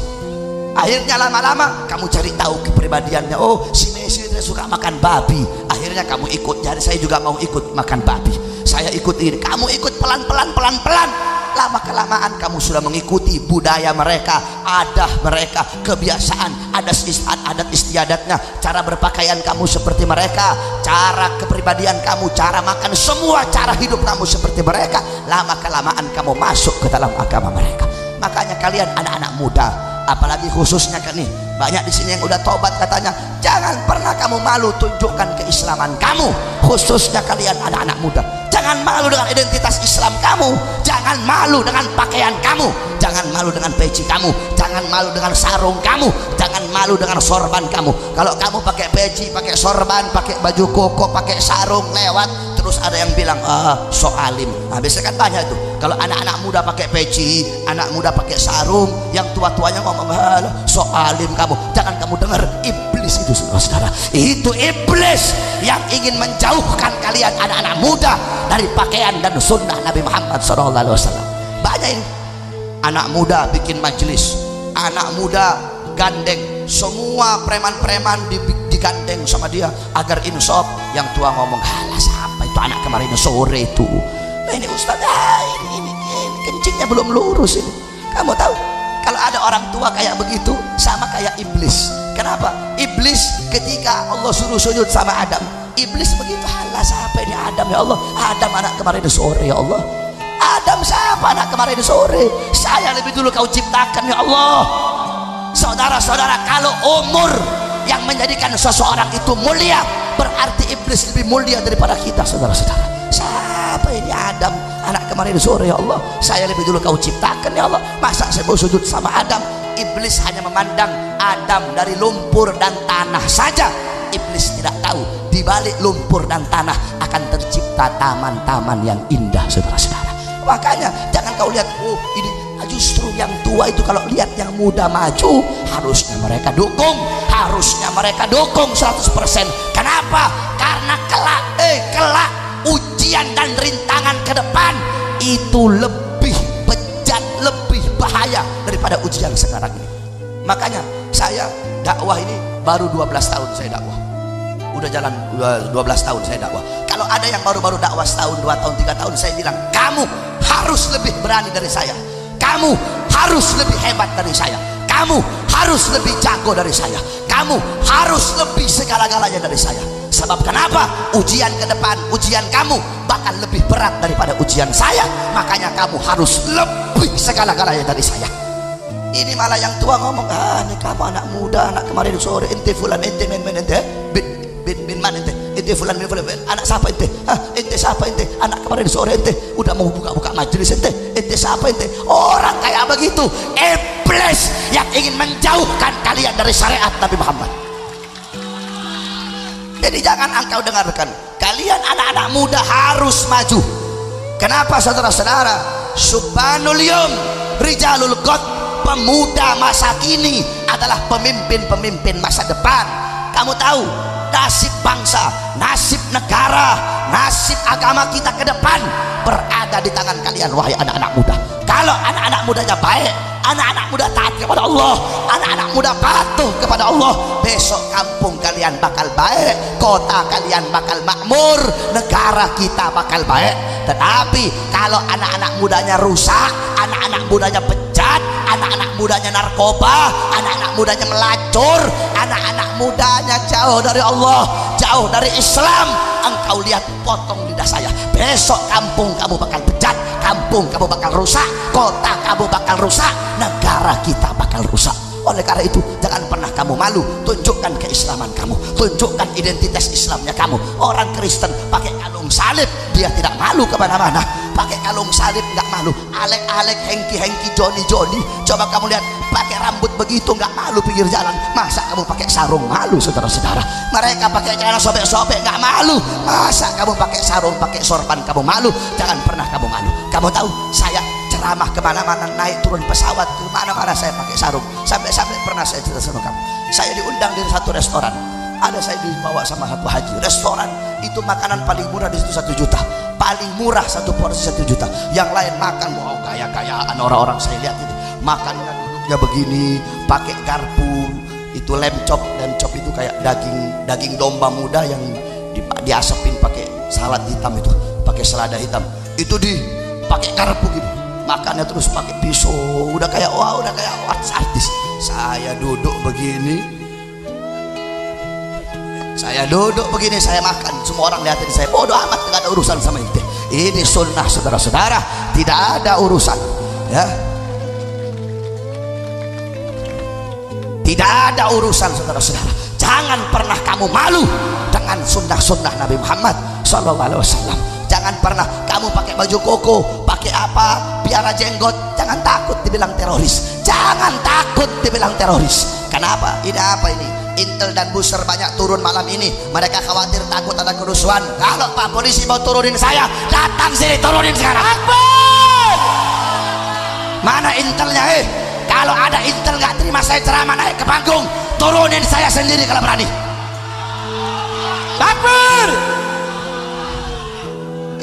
Akhirnya lama-lama kamu cari tahu kepribadiannya. Oh, si Messi dia suka makan babi. Akhirnya kamu ikut. Jadi saya juga mau ikut makan babi, saya ikut ini. Kamu ikut pelan-pelan, lama kelamaan kamu sudah mengikuti budaya mereka, adat mereka, kebiasaan, adat istiadatnya, cara berpakaian kamu seperti mereka, cara kepribadian kamu, cara makan, semua cara hidup kamu seperti mereka. Lama kelamaan kamu masuk ke dalam agama mereka. Makanya kalian anak-anak muda, apalagi khususnya kan nih, banyak di sini yang udah tobat katanya, jangan pernah kamu malu tunjukkan keislaman kamu. Khususnya kalian anak-anak muda, jangan malu dengan identitas Islam kamu, jangan malu dengan pakaian kamu, jangan malu dengan peci kamu, jangan malu dengan sarung kamu, jangan malu dengan sorban kamu. Kalau kamu pakai peci, pakai sorban, pakai baju koko, pakai sarung lewat, terus ada yang bilang so alim. Nah, biasanya kan banyak itu. Kalau anak-anak muda pakai peci, anak muda pakai sarung, yang tua-tuanya ngomong so alim kamu. Jangan kamu dengar, iblis itu saudara-saudara. Itu iblis yang ingin menjauhkan kalian anak-anak muda dari pakaian dan sunnah Nabi Muhammad SAW. Banyak yang anak muda bikin majelis, anak muda gandeng, semua preman-preman digandeng sama dia agar insaf. Yang tua ngomong, halah siapa itu anak kemarin sore itu, Ini Ustaz, ini kencingnya belum lurus ini. Kamu tahu kalau ada orang tua kayak begitu sama kayak iblis. Kenapa? Iblis ketika Allah suruh sujud sama Adam, iblis begitu, halah siapa ini Adam ya Allah? Adam anak kemarin sore ya Allah. Adam siapa anak kemarin sore? Saya lebih dulu kau ciptakan ya Allah. Saudara-saudara, kalau umur yang menjadikan seseorang itu mulia, berarti iblis lebih mulia daripada kita, saudara-saudara. Siapa ini Adam anak kemarin sore ya Allah? Saya lebih dulu kau ciptakan ya Allah. Masa saya mau sujud sama Adam? Iblis hanya memandang Adam dari lumpur dan tanah saja. Iblis tidak tahu di balik lumpur dan tanah akan tercipta taman-taman yang indah, saudara-saudara. Makanya jangan kau lihat, oh ini justru yang tua itu kalau lihat yang muda maju, harusnya mereka dukung, harusnya mereka dukung 100%. Kenapa? Karena kelak ujian dan rintangan ke depan itu lebih bejat, lebih bahaya daripada ujian sekarang ini. Makanya saya dakwah ini baru 12 tahun saya dakwah. Udah jalan 12 tahun saya dakwah. Kalau ada yang baru-baru dakwah setahun, 2 tahun, 3 tahun, saya bilang kamu harus lebih berani dari saya, kamu harus lebih hebat dari saya, kamu harus lebih jago dari saya, kamu harus lebih segala-galanya dari saya. Sebab kenapa? Ujian ke depan, ujian kamu bakal lebih berat daripada ujian saya. Makanya kamu harus lebih segala-galanya dari saya. Ini malah yang tua ngomong, ini kamu anak muda, anak kemarin sore, ente fulan, ente men ente bin man ente fulan bin fulan, anak siapa ente? Ente siapa ente? Anak kemarin sore ente udah mau buka-buka majelis ente siapa ente? Orang kayak begitu iblis yang ingin menjauhkan kalian dari syariat Nabi Muhammad. Jadi jangan engkau dengarkan, kalian anak-anak muda harus maju. Kenapa, saudara-saudara? Subhanul yom rijalul qad, pemuda masa kini adalah pemimpin-pemimpin masa depan. Kamu tahu nasib bangsa, nasib negara, nasib agama kita ke depan berada di tangan kalian, wahai anak-anak muda. Kalau anak-anak mudanya baik, anak-anak muda taat kepada Allah, anak-anak muda patuh kepada Allah, besok kampung kalian bakal baik, kota kalian bakal makmur, negara kita bakal baik. Tetapi kalau anak-anak mudanya rusak, anak-anak mudanya bejat, anak-anak mudanya narkoba, anak-anak mudanya melacur, anak-anak mudanya jauh dari Allah, jauh dari Islam, engkau lihat potong lidah saya, besok kampung kamu bakal bejat, kampung kamu bakal rusak, kota kamu bakal rusak, negara kita bakal rusak. Oleh karena itu jangan pernah kamu malu, tunjukkan keislaman kamu, tunjukkan identitas Islamnya kamu. Orang Kristen pakai kalung salib, dia tidak malu kemana-mana, pakai kalung salib nggak malu, alek-alek, hengki-hengki, joni-joni. Coba kamu lihat, pakai rambut begitu nggak malu pinggir jalan, masa kamu pakai sarung malu, saudara-saudara? Mereka pakai celana sobek-sobek nggak malu, masa kamu pakai sarung, pakai sorban kamu malu? Jangan pernah kamu malu. Kamu tahu saya ceramah kemana-mana, naik turun pesawat kemana-mana saya pakai sarung. Sampai pernah saya cerita sama kamu, saya diundang di satu restoran, ada saya dibawa sama satu haji. Restoran itu makanan paling murah di situ 1 juta, paling murah satu porsi 1 juta. Yang lain makan wow kaya-kayaan orang-orang. Saya lihat ini makannya duduknya begini, pakai garpu, itu lemcop itu kayak daging domba muda yang diasepin pakai salad hitam, itu pakai selada hitam, itu dipakai garpu gitu. Makannya terus pakai pisau, udah kayak artis. Saya duduk begini, saya makan, semua orang lihatin saya, bodoh amat, tidak ada urusan sama itu. Ini sunnah, saudara-saudara, tidak ada urusan, ya, tidak ada urusan, saudara-saudara. Jangan pernah kamu malu dengan sunnah-sunnah Nabi Muhammad SAW. Jangan pernah kamu pakai baju koko, pakai apa, biara jenggot. Jangan takut dibilang teroris, jangan takut dibilang teroris. Kenapa? Ini apa ini? Intel dan Buser banyak turun malam ini, mereka khawatir takut ada kerusuhan. Kalau Pak Polisi mau turunin saya, datang sini, turunin sekarang. Akbar! Mana Intelnya? Kalau ada Intel nggak terima saya ceramah naik ke panggung, turunin saya sendiri kalau berani. Akbar!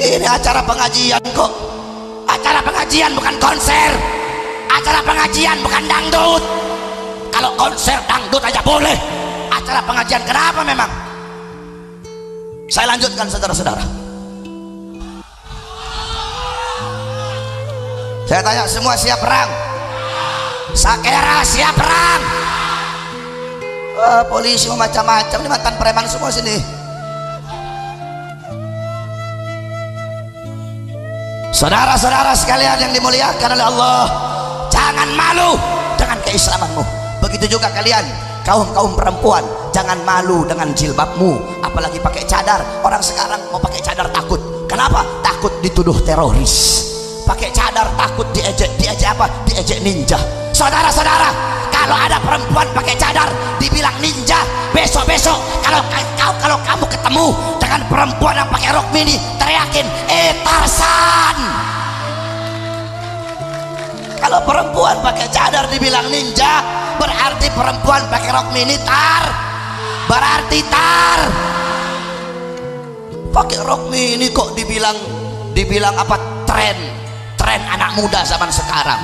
Ini acara pengajian kok, acara pengajian bukan konser, acara pengajian bukan dangdut. Kalau konser dangdut aja boleh, acara pengajian kenapa memang? Saya lanjutkan, saudara-saudara. Saya tanya semua siap perang? Sakera siap perang? Polisi macam-macam, ini mantan preman semua sini. Saudara-saudara sekalian yang dimuliakan oleh Allah, jangan malu dengan keislamanmu. Begitu juga kalian kaum perempuan, jangan malu dengan jilbabmu, apalagi pakai cadar. Orang sekarang mau pakai cadar takut. Kenapa? Takut dituduh teroris. Pakai cadar takut diejek apa? Diejek ninja. Saudara-saudara, kalau ada perempuan pakai cadar dibilang ninja, besok-besok kalau kamu ketemu dengan perempuan yang pakai rok mini, teriakin Tarzan. Kalau perempuan pakai cadar dibilang ninja, berarti perempuan pakai rok mini berarti pakai rok mini kok dibilang apa? Tren anak muda zaman sekarang.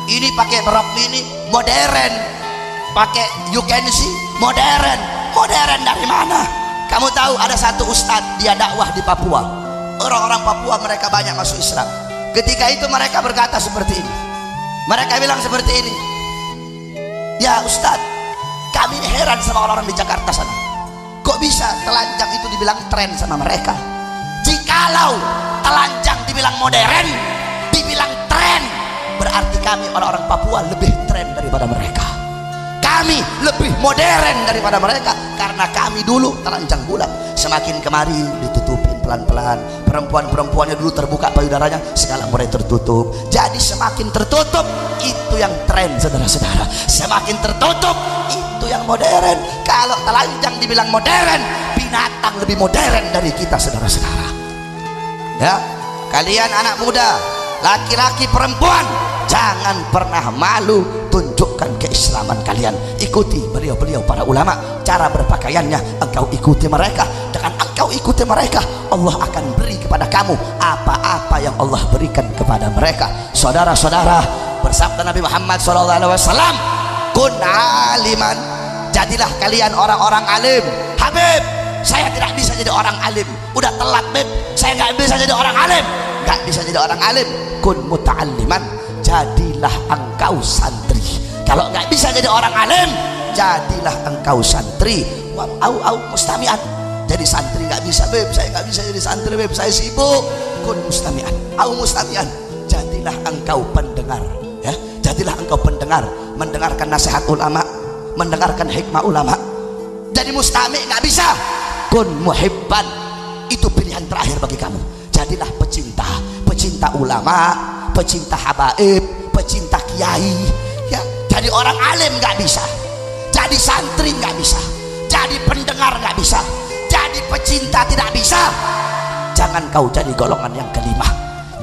Ini pakai rok mini modern, pakai you can see modern dari mana? Kamu tahu ada satu ustadz, dia dakwah di Papua. Orang-orang Papua mereka banyak masuk Islam. Ketika itu mereka berkata seperti ini. Mereka bilang seperti ini, ya ustadz, kami heran sama orang-orang di Jakarta sana. Kok bisa telanjang itu dibilang tren sama mereka? Jikalau telanjang dibilang modern, dibilang tren, berarti kami orang-orang Papua lebih tren daripada mereka. Kami lebih modern daripada mereka, karena kami dulu telanjang bulat. Semakin kemari ditutupin pelan-pelan. Perempuan-perempuannya dulu terbuka payudaranya, sekarang mulai tertutup. Jadi semakin tertutup itu yang tren, saudara-saudara. Semakin tertutup itu yang modern. Kalau telanjang dibilang modern, binatang lebih modern dari kita, saudara-saudara. Ya, kalian anak muda, laki-laki, perempuan, jangan pernah malu, tunjukkan keislaman kalian. Ikuti beliau-beliau para ulama, cara berpakaiannya engkau ikuti mereka. Dengan engkau ikuti mereka, Allah akan beri kepada kamu apa-apa yang Allah berikan kepada mereka. Saudara-saudara, bersabda Nabi Muhammad SAW, kun aliman, jadilah kalian orang-orang alim. Habib, saya tidak bisa jadi orang alim, udah telat Beb, saya nggak bisa jadi orang alim. Nggak bisa jadi orang alim. Kun muta'alliman, jadilah engkau santri. Kalau nggak bisa jadi orang alim, jadilah engkau santri. Au mustami'an, jadi santri nggak bisa Beb, saya nggak bisa jadi santri Beb, saya sibuk. Kun mustami'an, au mustami'an, jadilah engkau pendengar. Ya, jadilah engkau pendengar, mendengarkan nasihat ulama, mendengarkan hikmah ulama. Jadi mustami' nggak bisa. Kun muhibban, itu pilihan terakhir bagi kamu. Jadilah pecinta ulama, pecinta habaib, pecinta kiai. Ya, jadi orang alim nggak bisa, jadi santri nggak bisa, jadi pendengar nggak bisa, jadi pecinta tidak bisa. Jangan kau jadi golongan yang kelima,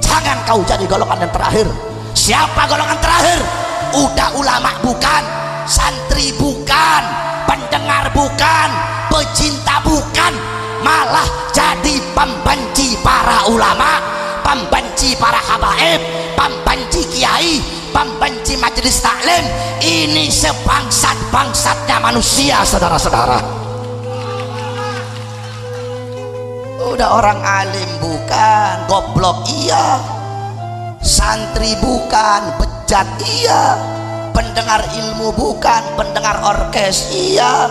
jangan kau jadi golongan yang terakhir. Siapa golongan terakhir? Udah ulama bukan, santri bukan, pendengar bukan, pecinta bukan, malah jadi pembenci para ulama, pembenci para habaib, pembenci kiai, pembenci majelis taklim. Ini sebangsat-bangsatnya manusia, saudara-saudara. Udah orang alim bukan, goblok iya, santri bukan, bejat iya, pendengar ilmu bukan, pendengar orkes iya,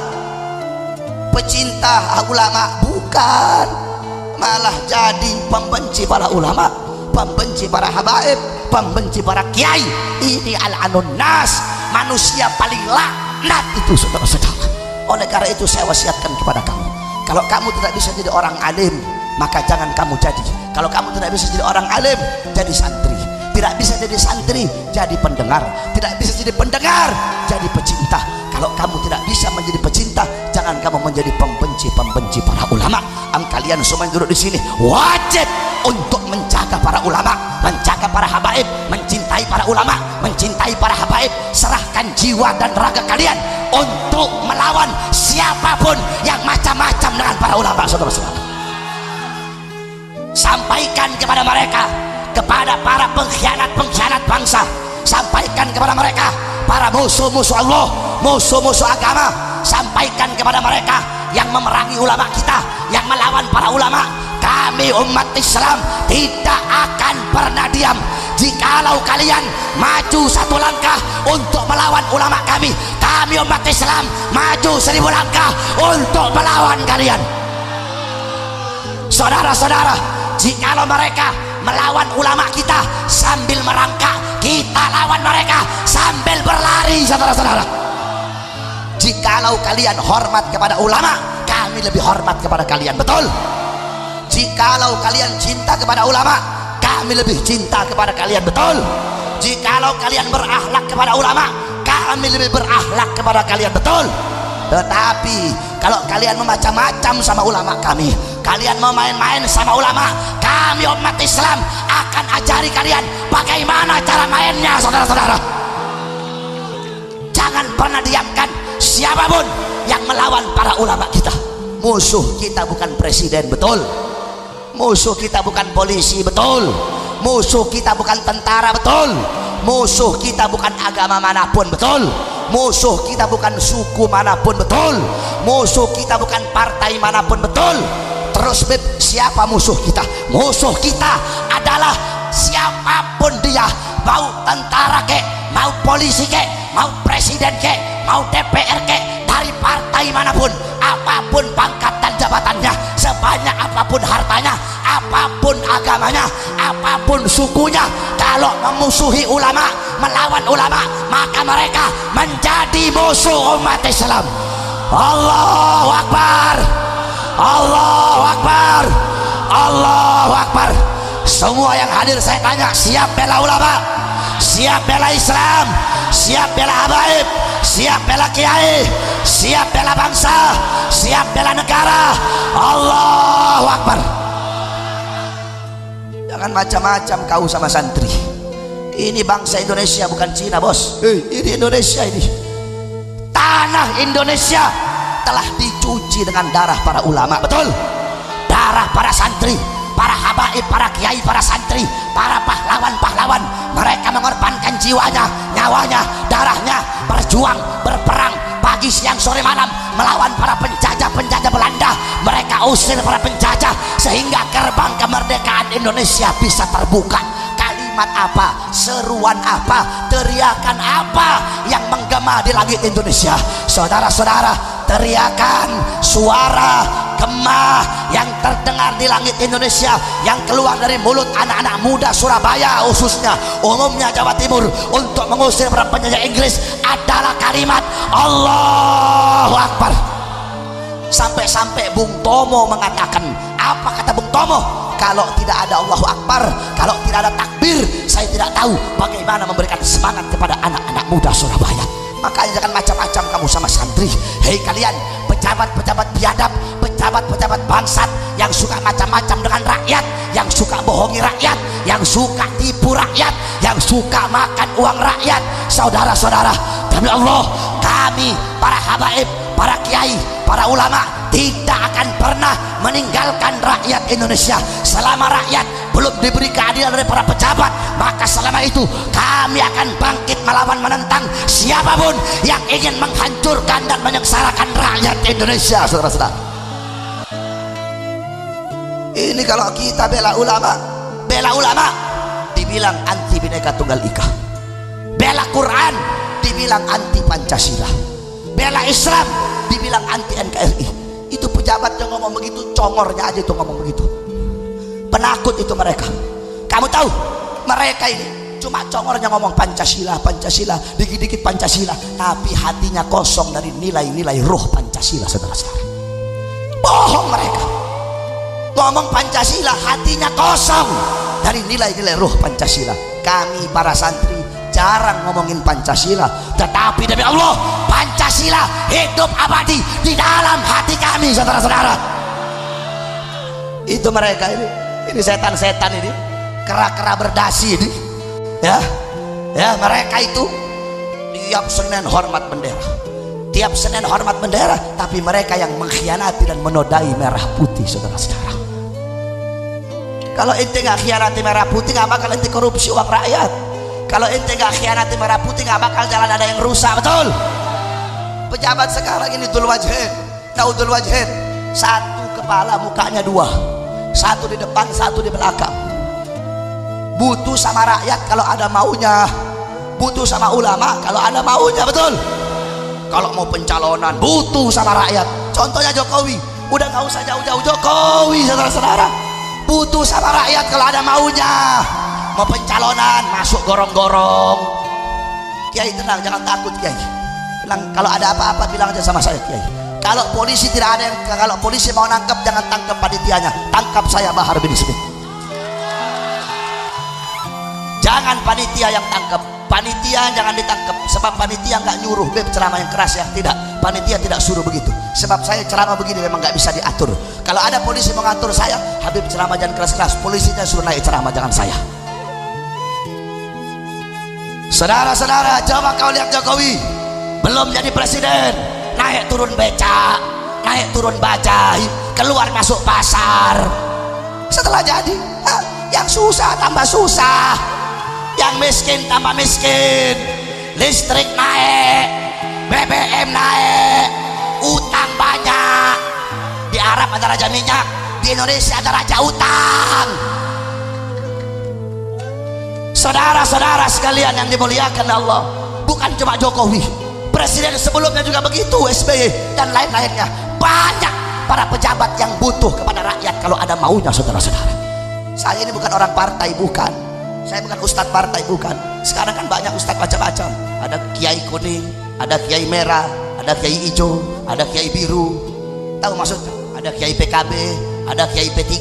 pecinta ulama bukan, malah jadi pembenci para ulama, pembenci para habaib, pembenci para kiai. Ini al-anun nas, manusia paling laknat itu, saudara-saudara. Oleh karena itu saya wasiatkan kepada kamu, kalau kamu tidak bisa jadi orang alim, maka jangan kamu jadi. Kalau kamu tidak bisa jadi orang alim, jadi santri. Tidak bisa jadi santri, jadi pendengar. Tidak bisa jadi pendengar, jadi pecinta. Kalau kamu tidak bisa menjadi pecinta, jangan kamu menjadi pembenci para ulama. Kalian semua yang duduk di sini wajib untuk menjaga para ulama, menjaga para habaib, mencintai para ulama, mencintai para habaib. Serahkan jiwa dan raga kalian untuk melawan siapapun yang macam-macam dengan para ulama, saudara-saudara. Sampaikan kepada mereka, kepada para pengkhianat bangsa, sampaikan kepada mereka, para musuh-musuh Allah, musuh-musuh agama, sampaikan kepada mereka yang memerangi ulama kita, yang melawan para ulama. Kami umat Islam tidak akan pernah diam, jikalau kalian maju satu langkah untuk melawan ulama kami umat Islam maju 1000 langkah untuk melawan kalian. Saudara-saudara, jikalau mereka melawan ulama kita sambil merangkak, kita lawan mereka sambil berlari. Saudara-saudara, jikalau kalian hormat kepada ulama, kami lebih hormat kepada kalian, betul? Jikalau kalian cinta kepada ulama, kami lebih cinta kepada kalian, betul? Jikalau kalian berakhlak kepada ulama, kami lebih berakhlak kepada kalian, betul? Tetapi kalau kalian memacam-macam sama ulama kami, kalian mau main-main sama ulama, kami umat Islam akan ajari kalian bagaimana cara mainnya. Saudara-saudara, jangan pernah diamkan siapapun yang melawan para ulama kita. Musuh kita bukan presiden, betul? Musuh kita bukan polisi, betul? Musuh kita bukan tentara, betul? Musuh kita bukan agama manapun, betul? Musuh kita bukan suku manapun, betul? Musuh kita bukan partai manapun, betul? Terus siapa musuh kita? Musuh kita adalah siapapun dia, mau tentara kek, mau polisi kek, mau presiden kek, mau DPR kek, dari partai manapun, apapun pangkat dan jabatannya, sebanyak apapun hartanya, apapun agamanya, apapun sukunya, kalau memusuhi ulama, melawan ulama, maka mereka menjadi musuh umat Islam. Allahu Akbar, Allahu Akbar, Allahu Akbar. Semua yang hadir saya tanya, siap bela ulama, siap bela Islam, siap bela habaib, siap bela kiai, siap bela bangsa, siap bela negara. Allahu Akbar. Jangan macam-macam kau sama santri. Ini bangsa Indonesia, bukan Cina, bos. Ini Indonesia, ini tanah Indonesia telah dicuci dengan darah para ulama, betul? Darah para santri, para habaib, para kiai, para santri, para pahlawan-pahlawan. Mereka mengorbankan jiwanya, nyawanya, darahnya, berjuang, berperang pagi, siang, sore, malam melawan para penjajah-penjajah Belanda. Mereka usir para penjajah sehingga gerbang kemerdekaan Indonesia bisa terbuka. Kalimat apa, seruan apa, teriakan apa yang menggema di langit Indonesia? Saudara-saudara, teriakan, suara, gema yang terdengar di langit Indonesia, yang keluar dari mulut anak-anak muda Surabaya khususnya, umumnya Jawa Timur, untuk mengusir para penjajah Inggris adalah kalimat Allahu Akbar. Sampai-sampai Bung Tomo mengatakan, apa kata Bung Tomo? Kalau tidak ada Allahu Akbar, kalau tidak ada takbir, saya tidak tahu bagaimana memberikan semangat kepada anak-anak muda Surabaya. Makanya jangan macam-macam kamu sama santri. Hei kalian pejabat-pejabat biadab, pejabat-pejabat bangsat yang suka macam-macam dengan rakyat, yang suka bohongi rakyat, yang suka tipu rakyat, yang suka makan uang rakyat. Saudara-saudara, demi Allah, kami para habaib, para kiai, para ulama tidak akan pernah meninggalkan rakyat Indonesia. Selama rakyat belum diberi keadilan dari para pejabat, maka selama itu kami akan bangkit melawan, menentang siapapun yang ingin menghancurkan dan menyengsarakan rakyat Indonesia. Saudara-saudara, ini kalau kita bela ulama dibilang anti Bhinneka Tunggal Ika, bela Quran dibilang anti Pancasila, bela Islam dibilang anti NKRI. Itu pejabat yang ngomong begitu, congornya aja itu ngomong begitu. Penakut itu mereka. Kamu tahu, mereka ini cuma congornya ngomong Pancasila, Pancasila, dikit-dikit Pancasila, tapi hatinya kosong dari nilai-nilai roh Pancasila. Saudara-saudara, bohong mereka. Ngomong Pancasila, hatinya kosong dari nilai-nilai roh Pancasila. Kami para santri jarang ngomongin Pancasila, tetapi demi Allah, Pancasila hidup abadi di dalam hati kami. Saudara-saudara, itu mereka ini setan-setan ini, kera-kera berdasi ini, ya mereka itu tiap Senin hormat bendera, tiap Senin hormat bendera, tapi mereka yang mengkhianati dan menodai merah putih. Saudara-saudara, kalau ente nggak khianati merah putih, nggak bakal ente korupsi uang rakyat. Kalau ente nggak khianati merah putih, nggak bakal jalan ada yang rusak, betul? Pejabat sekarang ini Dzul Wajhain, tahu Dzul Wajhain? Satu kepala, mukanya dua, satu di depan, satu di belakang. butuh sama rakyat kalau ada maunya, butuh sama ulama kalau ada maunya, betul. Kalau mau pencalonan butuh sama rakyat. Contohnya Jokowi, udah nggak usah jauh-jauh. Jokowi, saudara-saudara, butuh sama rakyat kalau ada maunya. Mau pencalonan masuk gorong-gorong. Kiai tenang, jangan takut Kiai. Bilang kalau ada apa-apa bilang aja sama saya Kiai. Kalau polisi tidak ada yang, kalau polisi mau nangkap jangan tangkap panitianya, tangkap saya Bahar bin Smith. Jangan panitia yang tangkap, panitia jangan ditangkap, sebab panitia nggak nyuruh Beb ceramah yang keras ya, tidak, panitia tidak suruh begitu. Sebab saya ceramah begini memang nggak bisa diatur. Kalau ada polisi mengatur saya, Habib ceramah jangan keras-keras, polisinya suruh naik ceramah, jangan saya. Saudara-saudara, coba kau lihat Jokowi belum jadi presiden, naik turun becak, naik turun bajai, keluar masuk pasar. Setelah jadi, yang susah tambah susah, yang miskin tambah miskin, listrik naik, BBM naik, utang banyak. Di Arab ada raja minyak, di Indonesia ada raja utang. Saudara-saudara sekalian yang dimuliakan Allah, bukan cuma Jokowi, presiden sebelumnya juga begitu, SBY dan lain-lainnya. Banyak para pejabat yang butuh kepada rakyat kalau ada maunya, saudara-saudara. Saya ini bukan orang partai, bukan. Saya bukan ustadz partai, bukan. Sekarang kan banyak ustadz macam-macam. Ada kiai kuning, ada kiai merah, ada kiai hijau, ada kiai biru. Tahu maksudnya? Ada kiai PKB, ada kiai P3,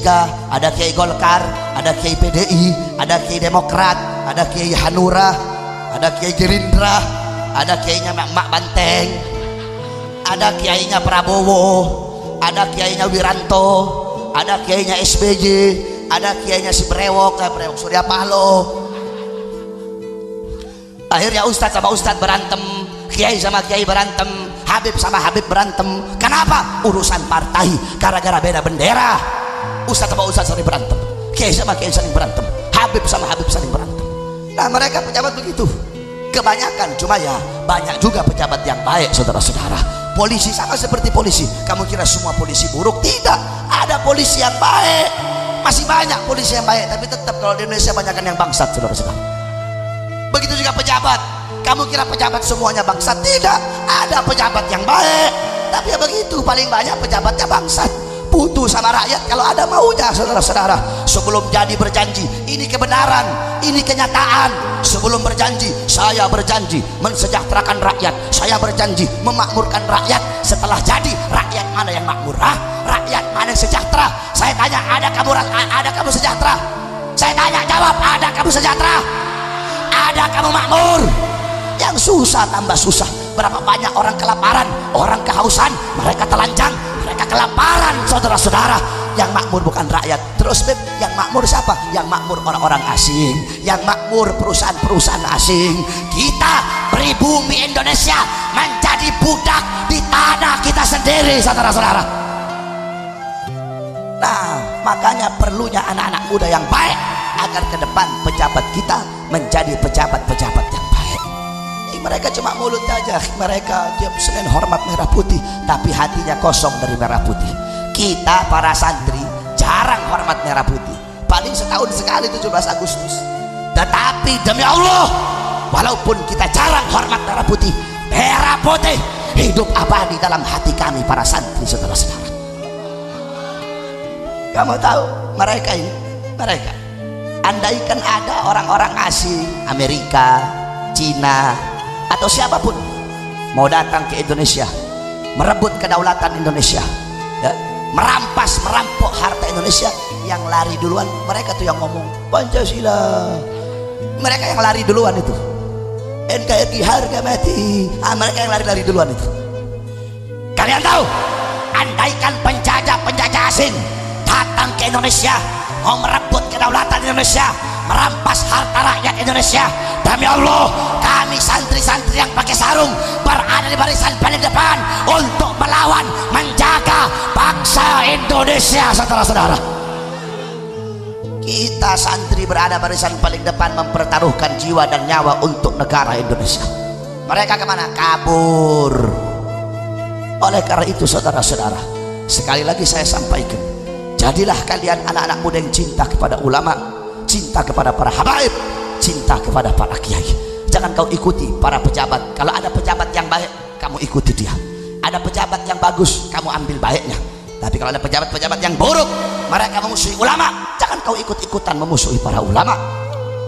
ada kiai Golkar, ada kiai PDI, ada kiai Demokrat, ada kiai Hanura, ada kiai Gerindra, ada kiainya Mak Banteng, ada kiainya Prabowo, ada kiainya Wiranto, ada kiainya SBY, ada kiainya si Brewok Surya Paloh. Akhirnya ustadz sama ustadz berantem, kiai sama kiai berantem, Habib sama Habib berantem. Kenapa? Urusan partai, gara-gara beda bendera. Ustadz sama ustadz saling berantem, kiai sama kiai saling berantem, Habib sama Habib saling berantem. Nah mereka pejabat begitu kebanyakan. Cuma ya banyak juga pejabat yang baik, saudara-saudara. Polisi sama seperti polisi. Kamu kira semua polisi buruk? Tidak, ada polisi yang baik, masih banyak polisi yang baik. Tapi tetap kalau di Indonesia banyakkan yang bangsat, saudara-saudara. Begitu juga pejabat. Kamu kira pejabat semuanya bangsat? Tidak, ada pejabat yang baik. Tapi ya begitu, paling banyak pejabatnya bangsat. Butuh sama rakyat kalau ada maunya, saudara-saudara. Sebelum jadi berjanji, ini kebenaran, ini kenyataan. Sebelum berjanji, saya berjanji mensejahterakan rakyat, saya berjanji memakmurkan rakyat. Setelah jadi, rakyat mana yang makmur? Rakyat mana yang sejahtera? Saya tanya, ada kamu sejahtera? Saya tanya, jawab, ada kamu sejahtera? Ada kamu makmur? Yang susah tambah susah. Berapa banyak orang kelaparan, orang kehausan, mereka telanjang, mereka kelaparan, saudara-saudara. Yang makmur bukan rakyat. Terus Beb, yang makmur siapa? Yang makmur orang-orang asing, yang makmur perusahaan-perusahaan asing. Kita pribumi Indonesia menjadi budak di tanah kita sendiri, saudara-saudara. Nah, makanya perlunya anak-anak muda yang baik agar ke depan pejabat kita menjadi pejabat-pejabat yang baik. Mereka cuma mulut aja, mereka tiap Senin hormat merah putih, tapi hatinya kosong dari merah putih. Kita para santri jarang hormat merah putih, paling setahun sekali 17 Agustus. Tetapi demi Allah, walaupun kita jarang hormat merah putih hidup abadi dalam hati kami para santri, saudara-saudara. Kamu tahu mereka ini, mereka andaikan ada orang-orang asing, Amerika, Cina, atau siapapun mau datang ke Indonesia, merebut kedaulatan Indonesia, ya, merampok harta Indonesia, yang lari duluan mereka tuh yang ngomong Pancasila. Mereka yang lari duluan itu. NKRI harga mati. Mereka yang lari duluan itu. Kalian tahu, andaikan penjajah asing datang ke Indonesia, mau merebut kedaulatan Indonesia, merampas harta rakyat Indonesia, demi Allah, kami santri-santri yang pakai sarung berada di barisan paling depan untuk melawan, menjaga bangsa Indonesia, saudara-saudara. Kita santri berada barisan paling depan mempertaruhkan jiwa dan nyawa untuk negara Indonesia. Mereka kemana? Kabur. Oleh karena itu, saudara-saudara, sekali lagi saya sampaikan, jadilah kalian anak-anak muda yang cinta kepada ulama, cinta kepada para habaib, cinta kepada para kiai. Jangan kau ikuti para pejabat. Kalau ada pejabat yang baik, kamu ikuti dia. Ada pejabat yang bagus, kamu ambil baiknya. Tapi kalau ada pejabat-pejabat yang buruk, mereka memusuhi ulama, jangan kau ikut-ikutan memusuhi para ulama.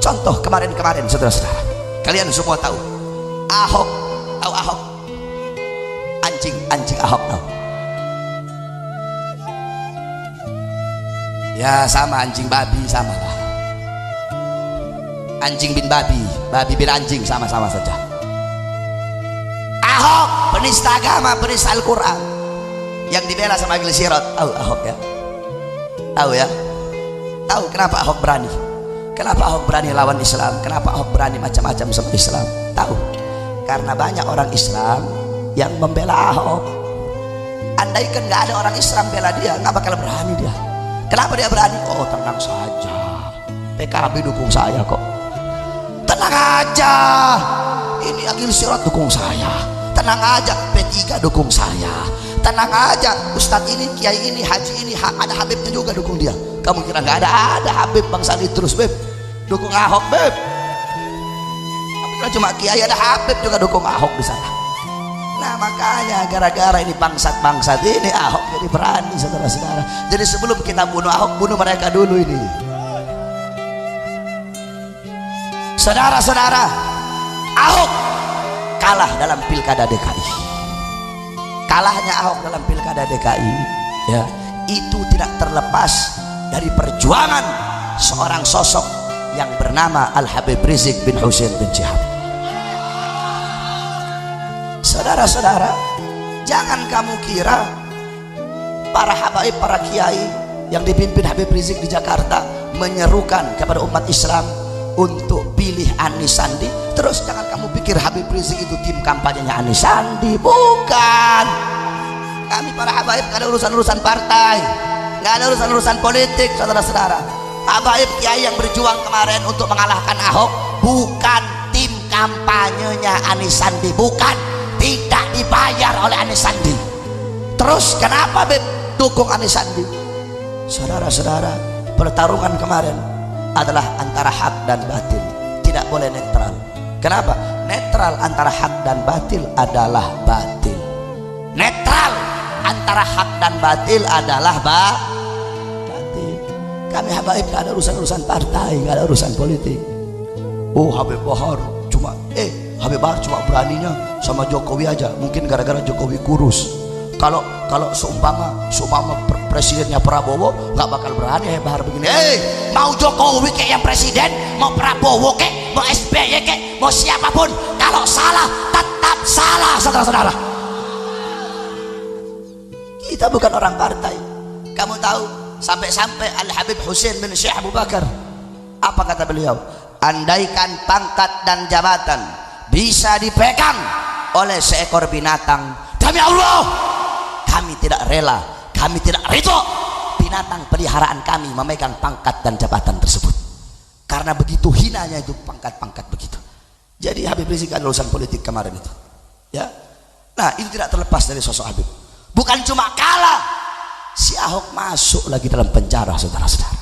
Contoh kemarin-kemarin, saudara-saudara, kalian semua tahu Ahok. Tahu Ahok? Anjing Ahok tahu? Ya sama, anjing babi sama lah. Anjing bin babi, babi bin anjing, sama-sama saja. Ahok penista agama, penista Al-Quran, yang dibela sama Majelis Sirot. Tahu Ahok ya? Tahu ya? Tahu kenapa Ahok berani? Kenapa Ahok berani lawan Islam? Kenapa Ahok berani macam-macam sama Islam? Tahu? Karena banyak orang Islam yang membela Ahok. Andaikan nggak ada orang Islam bela dia, nggak bakal berani dia. Kenapa dia berani? Oh tenang saja, PKB dukung saya kok. Tenang aja, ini Majelis Sirot dukung saya. Tenang aja, P3 dukung saya. Tenang aja, Ustadz ini, Kiai ini, Haji ini, ada Habibnya juga dukung dia. Kamu kira nggak ada Habib Bang Sandi terus Beb dukung Ahok Beb? Kalau cuma Kiai, ada Habib juga dukung Ahok di sana. Nah makanya gara-gara ini bangsat-bangsat ini Ahok jadi berani, saudara-saudara. Jadi sebelum kita bunuh Ahok, bunuh mereka dulu ini. Saudara-saudara, Ahok kalah dalam pilkada DKI. Kalahnya Ahok dalam pilkada DKI ya, itu tidak terlepas dari perjuangan seorang sosok yang bernama Al-Habib Rizik bin Husain bin Syihab. Saudara-saudara, jangan kamu kira para habaib, para kiai yang dipimpin Habib Rizik di Jakarta menyerukan kepada umat Islam untuk pilih Anies Sandi. Terus jangan kamu pikir Habib Rizik itu tim kampanyenya Anies Sandi. Bukan. Kami para habaib gak ada urusan-urusan partai, gak ada urusan-urusan politik, saudara-saudara. Habaib kiai yang berjuang kemarin untuk mengalahkan Ahok bukan tim kampanyenya Anies Sandi, bukan. Tidak dibayar oleh Anies Sandi. Terus kenapa Beb dukung Anies Sandi? Saudara-saudara, pertarungan kemarin adalah antara hak dan batil, tidak boleh netral. Kenapa? Netral antara hak dan batil adalah batil. Netral antara hak dan batil adalah batil. Kami habaib gak ada urusan-urusan partai, gak ada urusan politik. Oh Habib Bahar cuma Habib Bahar cuma beraninya sama Jokowi aja, mungkin gara-gara Jokowi kurus. Kalau seumpama presidennya Prabowo nggak bakal berani Habib Bahar begini. Mau Jokowi kayak yang presiden, mau Prabowo kayak, mau SBY kayak, mau siapapun, kalau salah tetap salah, saudara-saudara. Kita bukan orang partai. Kamu tahu sampai-sampai Al-Habib Husain bin Syekh Abu Bakar, apa kata beliau? Andaikan pangkat dan jabatan bisa dipegang oleh seekor binatang, demi Allah kami tidak rela, kami tidak ridho binatang peliharaan kami memegang pangkat dan jabatan tersebut, karena begitu hinanya itu pangkat-pangkat begitu. Jadi Habib Rizik kan urusan politik kemarin itu ya. Nah ini tidak terlepas dari sosok Habib. Bukan cuma kalah, si Ahok masuk lagi dalam penjara, saudara-saudara.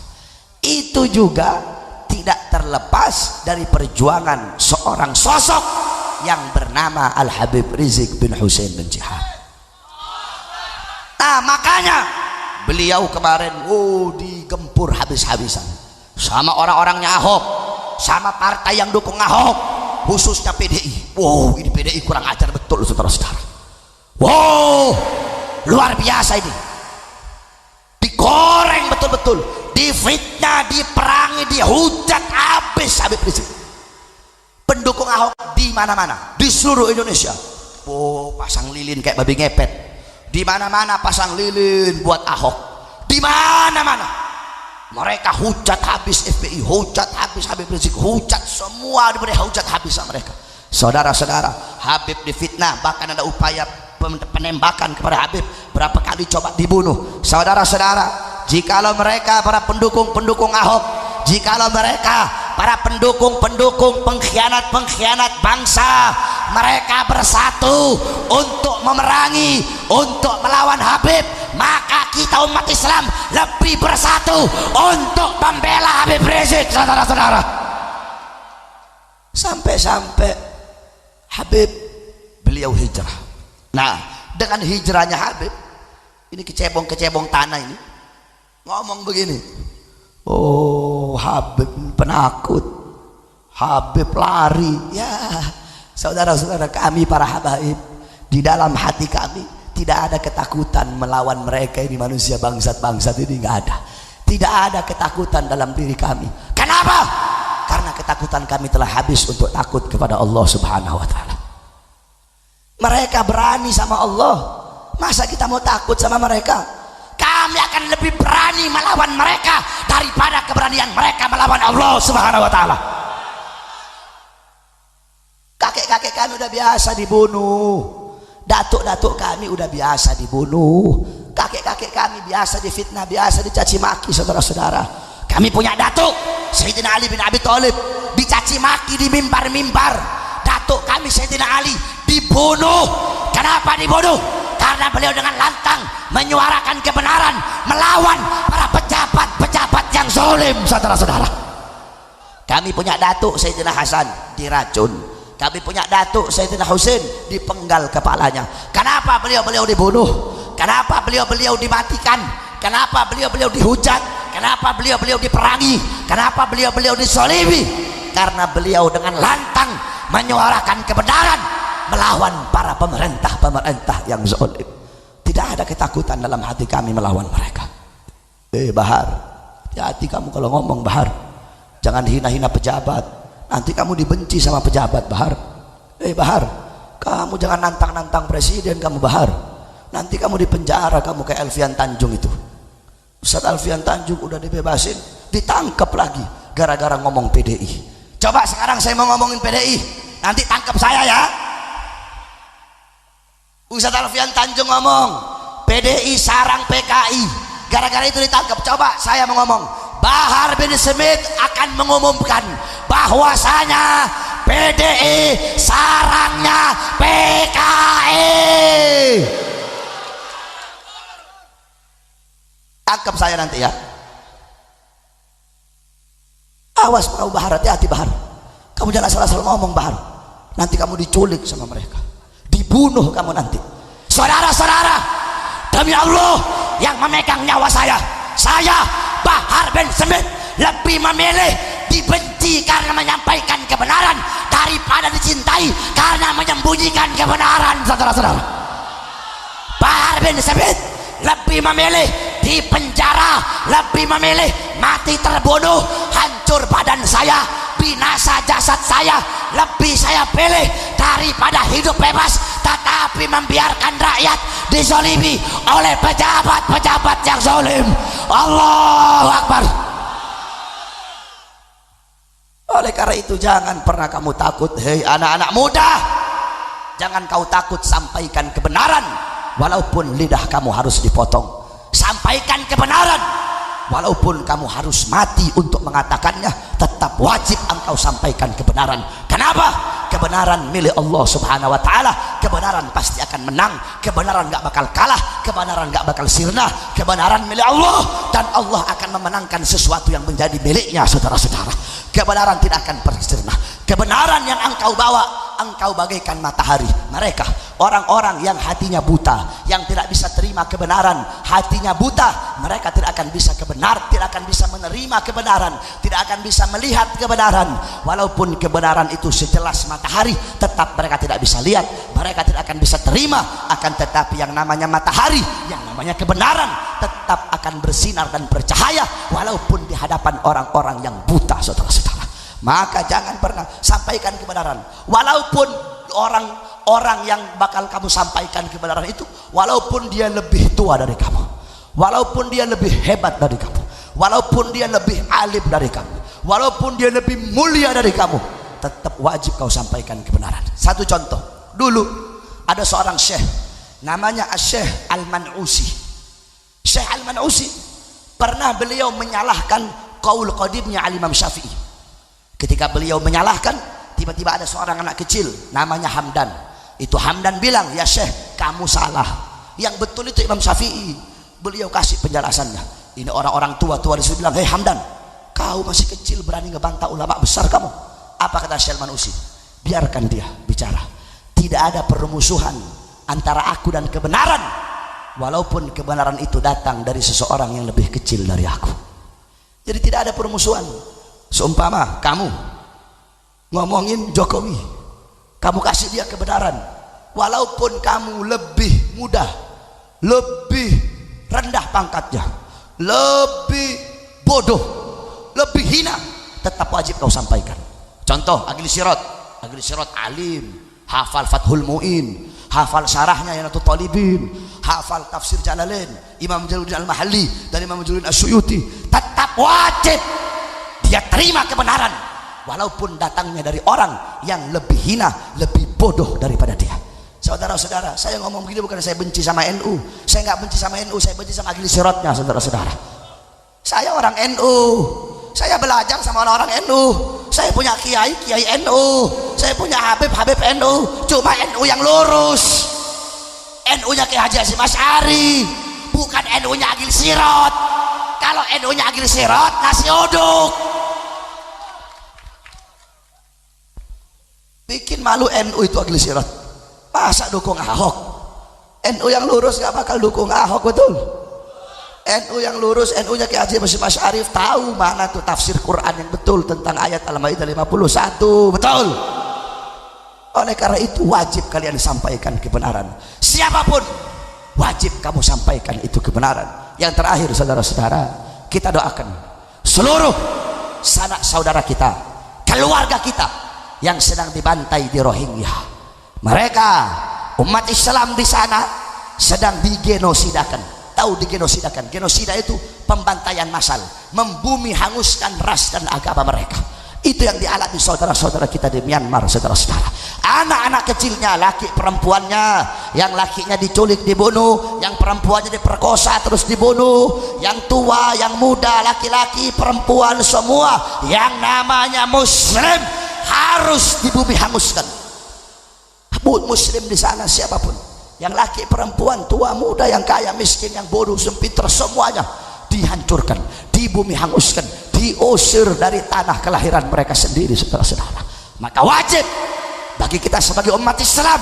Itu juga tidak terlepas dari perjuangan seorang sosok yang bernama Al-Habib Rizik bin Husain bin Syihab. Nah makanya beliau kemarin digempur habis-habisan sama orang-orangnya Ahok, sama partai yang dukung Ahok, khususnya PDI. Ini PDI kurang ajar betul, saudara-saudara. Luar biasa ini, digoreng betul-betul, difitnah, diperangi, dihujat habis Habib Rizik. Pendukung Ahok di mana-mana, di seluruh Indonesia. Pasang lilin kayak babi ngepet. Di mana-mana pasang lilin buat Ahok. Di mana-mana. Mereka hujat habis FPI, hujat habis Habib Rizik, hujat semua, diberi hujat habis sama mereka. Saudara-saudara, Habib difitnah, bahkan ada upaya penembakan kepada Habib, berapa kali coba dibunuh. Saudara-saudara, jikalau mereka para pendukung Ahok, jikalau mereka para pendukung-pendukung pengkhianat-pengkhianat bangsa, mereka bersatu untuk memerangi, untuk melawan Habib, maka kita umat Islam lebih bersatu untuk membela Habib Rizik, saudara-saudara. Sampai-sampai Habib beliau hijrah. Nah, dengan hijrahnya Habib, ini kecebong-kecebong tanah ini ngomong begini, oh Habib penakut, Habib lari. Ya saudara-saudara kami para habaib, di dalam hati kami tidak ada ketakutan melawan mereka ini, manusia bangsat-bangsat ini, nggak ada. Tidak ada ketakutan dalam diri kami. Kenapa? Karena ketakutan kami telah habis untuk takut kepada Allah Subhanahu wa Ta'ala. Mereka berani sama Allah, masa kita mau takut sama mereka? Kami akan lebih berani melawan mereka daripada keberanian mereka melawan Allah Subhanahu wa Ta'ala. Kakek-kakek kami udah biasa dibunuh, datuk-datuk kami udah biasa dibunuh, kakek-kakek kami biasa difitnah, biasa dicaci maki, saudara-saudara. Kami punya datuk Sayyidina Ali bin Abi Thalib dicaci maki di mimbar-mimbar. Datuk kami Sayyidina Ali dibunuh. Kenapa dibunuh? Karena beliau dengan lantang menyuarakan kebenaran melawan para pejabat-pejabat yang zalim, saudara-saudara. Kami punya datuk Sayyidina Hasan diracun, kami punya datuk Sayyidina Husain dipenggal kepalanya. Kenapa beliau-beliau dibunuh? Kenapa beliau-beliau dimatikan? Kenapa beliau-beliau dihujat? Kenapa beliau-beliau diperangi? Kenapa beliau-beliau disolimi? Karena beliau dengan lantang menyuarakan kebenaran melawan para pemerintah-pemerintah yang zalim. Tidak ada ketakutan dalam hati kami melawan mereka. Bahar, hati-hati kamu kalau ngomong, Bahar. Jangan hina-hina pejabat, nanti kamu dibenci sama pejabat, Bahar. Bahar, kamu jangan nantang-nantang presiden kamu, Bahar. Nanti kamu dipenjara, kamu kayak Alfian Tanjung itu. Ustaz Alfian Tanjung udah dibebasin, ditangkap lagi gara-gara ngomong PDI. Coba sekarang saya mau ngomongin PDI, nanti tangkap saya ya. Ustaz Alfian Tanjung ngomong PDI sarang PKI, gara-gara itu ditangkap. Coba saya mau ngomong, Bahar bin Smith akan mengumumkan bahwasanya PDI sarangnya PKI. Tangkap saya nanti ya. Awas kamu Bahar, hati-hati Bahar. Kamu jangan asal-asal ngomong, Bahar. Nanti kamu diculik sama mereka, dibunuh kamu nanti. Saudara-saudara, demi Allah yang memegang nyawa saya Bahar bin Smith lebih memilih dibenci karena menyampaikan kebenaran daripada dicintai karena menyembunyikan kebenaran, saudara-saudara. Bahar bin Smith lebih memilih di penjara, lebih memilih mati terbunuh, hancur badan saya, binasa jasad saya, lebih saya pilih daripada hidup bebas tetapi membiarkan rakyat dizalimi oleh pejabat-pejabat yang zalim. Allahu Akbar. Oleh karena itu jangan pernah kamu takut, hei anak-anak muda, jangan kau takut, sampaikan kebenaran walaupun lidah kamu harus dipotong. Sampaikan kebenaran walaupun kamu harus mati untuk mengatakannya, tetap wajib engkau sampaikan kebenaran. Kenapa? Kebenaran milik Allah Subhanahu wa Ta'ala. Kebenaran pasti akan menang, kebenaran gak bakal kalah, kebenaran gak bakal sirna. Kebenaran milik Allah, dan Allah akan memenangkan sesuatu yang menjadi miliknya, saudara-saudara. Kebenaran tidak akan pernah sirna. Kebenaran yang engkau bawa, engkau bagaikan matahari. Mereka orang-orang yang hatinya buta, yang tidak bisa terima kebenaran, hatinya buta, mereka tidak akan bisa tidak akan bisa menerima kebenaran, tidak akan bisa melihat kebenaran. Walaupun kebenaran itu sejelas matahari, tetap mereka tidak bisa lihat, mereka tidak akan bisa terima. Akan tetapi yang namanya matahari, yang namanya kebenaran, tetap akan bersinar dan bercahaya walaupun di hadapan orang-orang yang buta, saudara-saudara. Maka jangan pernah sampaikan kebenaran, walaupun orang yang bakal kamu sampaikan kebenaran itu, walaupun dia lebih tua dari kamu, walaupun dia lebih hebat dari kamu, walaupun dia lebih alim dari kamu, walaupun dia lebih mulia dari kamu, tetap wajib kau sampaikan kebenaran. Satu contoh, dulu ada seorang syekh namanya Syekh Al-Manusi. Syekh Al-Manusi pernah beliau menyalahkan qaul qadimnya Al-Imam Syafi'i. Ketika beliau menyalahkan, tiba-tiba ada seorang anak kecil namanya Hamdan. Itu Hamdan bilang, ya Syekh, kamu salah. Yang betul itu Imam Syafi'i. Beliau kasih penjelasannya. Ini orang-orang tua-tua disitu bilang, hei Hamdan, kau masih kecil berani ngebantah ulama besar kamu. Apa kata Syekh Manusi? Biarkan dia bicara. Tidak ada permusuhan antara aku dan kebenaran, walaupun kebenaran itu datang dari seseorang yang lebih kecil dari aku. Jadi tidak ada permusuhan. Seumpama kamu ngomongin Jokowi, kamu kasih dia kebenaran, walaupun kamu lebih muda, lebih rendah pangkatnya, lebih bodoh, lebih hina, tetap wajib kau sampaikan. Contoh Agil Sirot alim, hafal Fathul Mu'in, hafal syarahnya Yanatul Talibin, hafal tafsir Jalalain, Imam Jalaluddin Al-Mahalli dan Imam Jalaluddin As-Suyuti. Tetap wajib dia terima kebenaran, walaupun datangnya dari orang yang lebih hina, lebih bodoh daripada dia. Saudara-saudara, saya ngomong begini bukan saya benci sama NU. Saya nggak benci sama NU, saya benci sama Agil Sirotnya, saudara-saudara. Saya orang NU, saya belajar sama orang-orang NU. Saya punya kiai NU, saya punya Habib NU. Cuma NU yang lurus, NU-nya Kiai Haji Hasyim Asy'ari, bukan NU-nya Agil Sirot. Kalau NU-nya Agil Sirot nasi uduk. Bikin malu NU itu Agil Sirot. Masa dukung Ahok? NU yang lurus gak bakal dukung Ahok, betul? NU yang lurus, NU-nya Kiai Haji Hasyim Asy'ari tahu mana tuh tafsir Quran yang betul tentang ayat Al-Maidah 51, betul? Oleh karena itu wajib kalian sampaikan kebenaran. Siapapun wajib kamu sampaikan itu kebenaran. Yang terakhir, saudara-saudara, kita doakan seluruh sanak saudara kita, keluarga kita yang sedang dibantai di Rohingya. Mereka umat Islam di sana sedang digenosidakan. Tahu digenosidakan? Genosida itu pembantaian massal, membumi hanguskan ras dan agama mereka. Itu yang dialami saudara-saudara kita di Myanmar, saudara-saudara. Anak-anak kecilnya, laki perempuannya, yang lakinya diculik dibunuh, yang perempuannya diperkosa terus dibunuh, yang tua, yang muda, laki-laki, perempuan, semua yang namanya muslim harus dibumi hanguskan. Muslim di sana siapapun, yang laki perempuan, tua muda, yang kaya miskin, yang bodoh sempiter, semuanya dihancurkan, dibumi hanguskan, diusir dari tanah kelahiran mereka sendiri, saudara-saudara. Maka wajib bagi kita sebagai umat Islam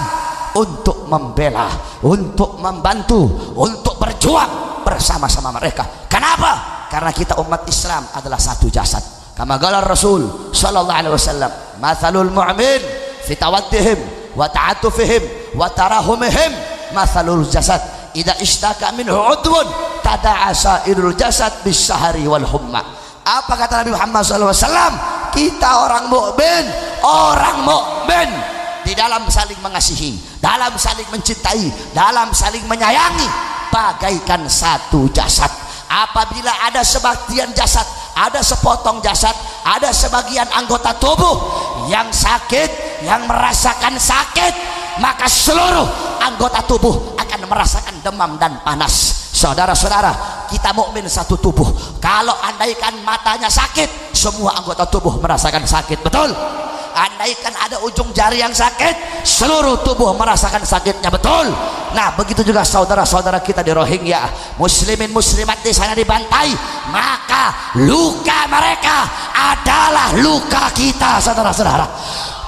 untuk membela, untuk membantu, untuk berjuang bersama-sama mereka. Kenapa? Karena kita umat Islam adalah satu jasad. Kama qala Rasul sallallahu alaihi wasallam, mathalul mu'min fi tawaddihim wa ta'atufihim wa tarahumihim mathalul jasad idza ishtaka minhu udwun tada'a sairul jasad bis-sahari wal humma. Apa kata Nabi Muhammad SAW? Kita orang mukmin di dalam saling mengasihi, dalam saling mencintai, dalam saling menyayangi, bagaikan satu jasad. Apabila ada sebagian jasad, ada sepotong jasad, ada sebagian anggota tubuh yang sakit, yang merasakan sakit, maka seluruh anggota tubuh akan merasakan demam dan panas. Saudara-saudara, kita mukmin satu tubuh. Kalau andaikan matanya sakit, semua anggota tubuh merasakan sakit, betul? Andaikan ada ujung jari yang sakit, seluruh tubuh merasakan sakitnya, betul? Nah, begitu juga saudara-saudara kita di Rohingya, muslimin muslimat di sana dibantai, maka luka mereka adalah luka kita, saudara-saudara.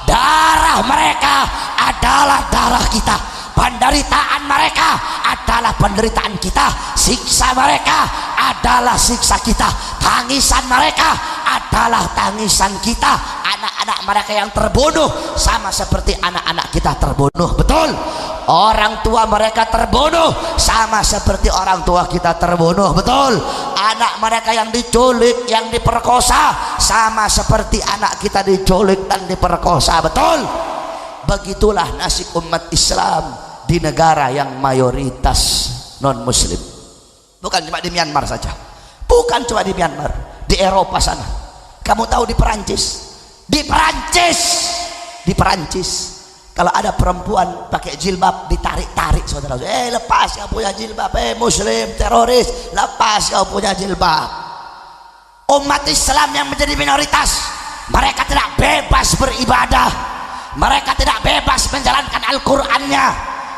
Darah mereka adalah darah kita. Penderitaan mereka adalah penderitaan kita. Siksa mereka adalah siksa kita. Tangisan mereka adalah tangisan kita. Anak-anak mereka yang terbunuh sama seperti anak-anak kita terbunuh, betul? Orang tua mereka terbunuh sama seperti orang tua kita terbunuh, betul? Anak mereka yang diculik, yang diperkosa sama seperti anak kita diculik dan diperkosa, betul? Begitulah nasib umat Islam di negara yang mayoritas non muslim. Bukan cuma di Myanmar saja, bukan cuma di Myanmar, di Eropa sana. Kamu tahu di Perancis kalau ada perempuan pakai jilbab ditarik-tarik, saudara, lepas kau punya jilbab, muslim teroris, lepas kau punya jilbab. Umat Islam yang menjadi minoritas mereka tidak bebas beribadah, mereka tidak bebas menjalankan Al-Qur'annya,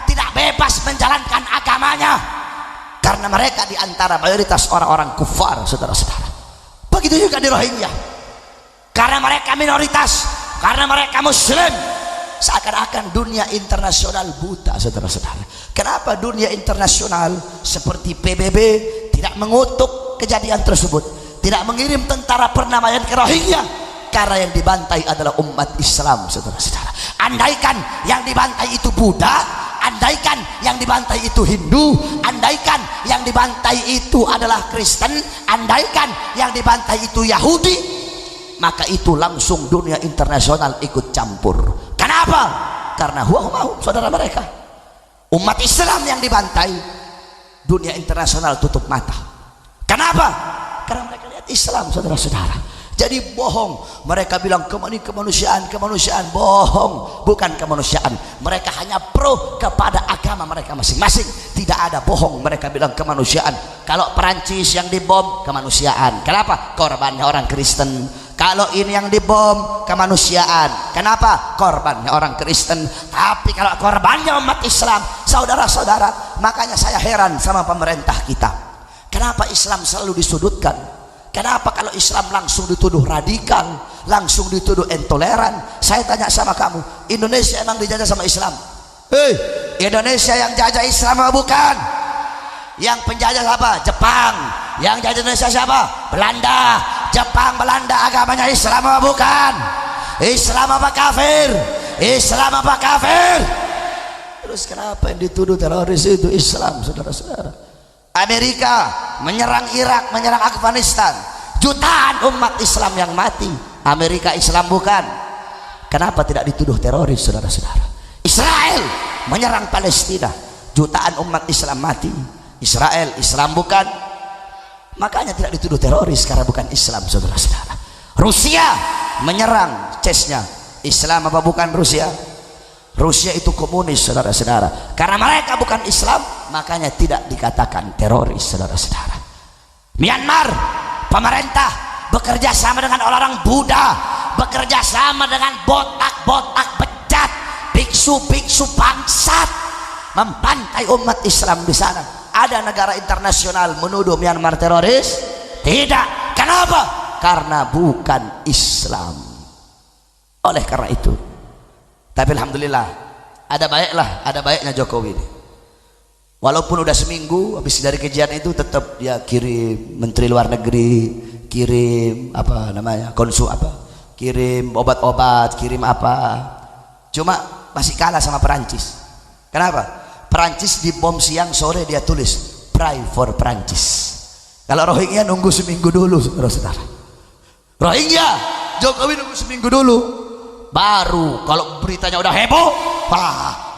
tidak bebas menjalankan agamanya, karena mereka diantara mayoritas orang-orang kufar, saudara-saudara. Begitu juga di Rohingya, karena mereka minoritas, karena mereka muslim. Seakan-akan dunia internasional buta, saudara-saudara. Kenapa dunia internasional seperti PBB tidak mengutuk kejadian tersebut, tidak mengirim tentara perdamaian ke Rohingya? Karena yang dibantai adalah umat Islam, saudara-saudara. Andaikan yang dibantai itu Buddha, andaikan yang dibantai itu Hindu, andaikan yang dibantai itu adalah Kristen, andaikan yang dibantai itu Yahudi, maka itu langsung dunia internasional ikut campur. Kenapa? Karena huwa mau saudara mereka. Umat Islam yang dibantai, dunia internasional tutup mata. Kenapa? Karena mereka lihat Islam, saudara-saudara. Jadi bohong, mereka bilang kemanusiaan, kemanusiaan. Bohong, bukan kemanusiaan. Mereka hanya pro kepada agama mereka masing-masing. Tidak ada bohong, mereka bilang kemanusiaan. Kalau Perancis yang dibom, kemanusiaan. Kenapa? Korbannya orang Kristen. Kalau ini yang dibom, kemanusiaan. Kenapa? Korbannya orang Kristen. Tapi kalau korbannya umat Islam, saudara-saudara, makanya saya heran sama pemerintah kita. Kenapa Islam selalu disudutkan? Kenapa kalau Islam langsung dituduh radikal, langsung dituduh intoleran? Saya tanya sama kamu, Indonesia emang dijajah sama Islam? Hei, Indonesia yang jajah Islam apa bukan? Yang penjajah siapa? Jepang. Yang jajah Indonesia siapa? Belanda. Jepang, Belanda agamanya Islam apa bukan? Islam apa kafir? Islam apa kafir? Terus kenapa yang dituduh teroris itu Islam, saudara-saudara? Amerika menyerang Irak, menyerang Afghanistan, jutaan umat Islam yang mati. Amerika Islam bukan? Kenapa tidak dituduh teroris, saudara-saudara? Israel menyerang Palestina, jutaan umat Islam mati. Israel Islam bukan? Makanya tidak dituduh teroris karena bukan Islam, saudara-saudara. Rusia menyerang Chechnya, Islam apa bukan Rusia? Rusia itu komunis, saudara-saudara. Karena mereka bukan Islam, makanya tidak dikatakan teroris, saudara-saudara. Myanmar, pemerintah bekerja sama dengan orang-orang Buddha, bekerja sama dengan botak-botak becat, biksu-biksu bangsat, membantai umat Islam di sana. Ada negara internasional menuduh Myanmar teroris? Tidak. Kenapa? Karena bukan Islam. Oleh karena itu, tapi alhamdulillah ada baiknya Jokowi ini. Walaupun udah seminggu habis dari kajian itu, tetap dia kirim menteri luar negeri, kirim apa namanya kirim obat-obat, kirim apa. Cuma masih kalah sama Perancis. Kenapa? Perancis dibom siang, sore dia tulis pray for Perancis. Kalau Rohingya nunggu seminggu dulu, saudara-saudara. Rohingya Jokowi nunggu seminggu dulu, baru kalau beritanya udah heboh,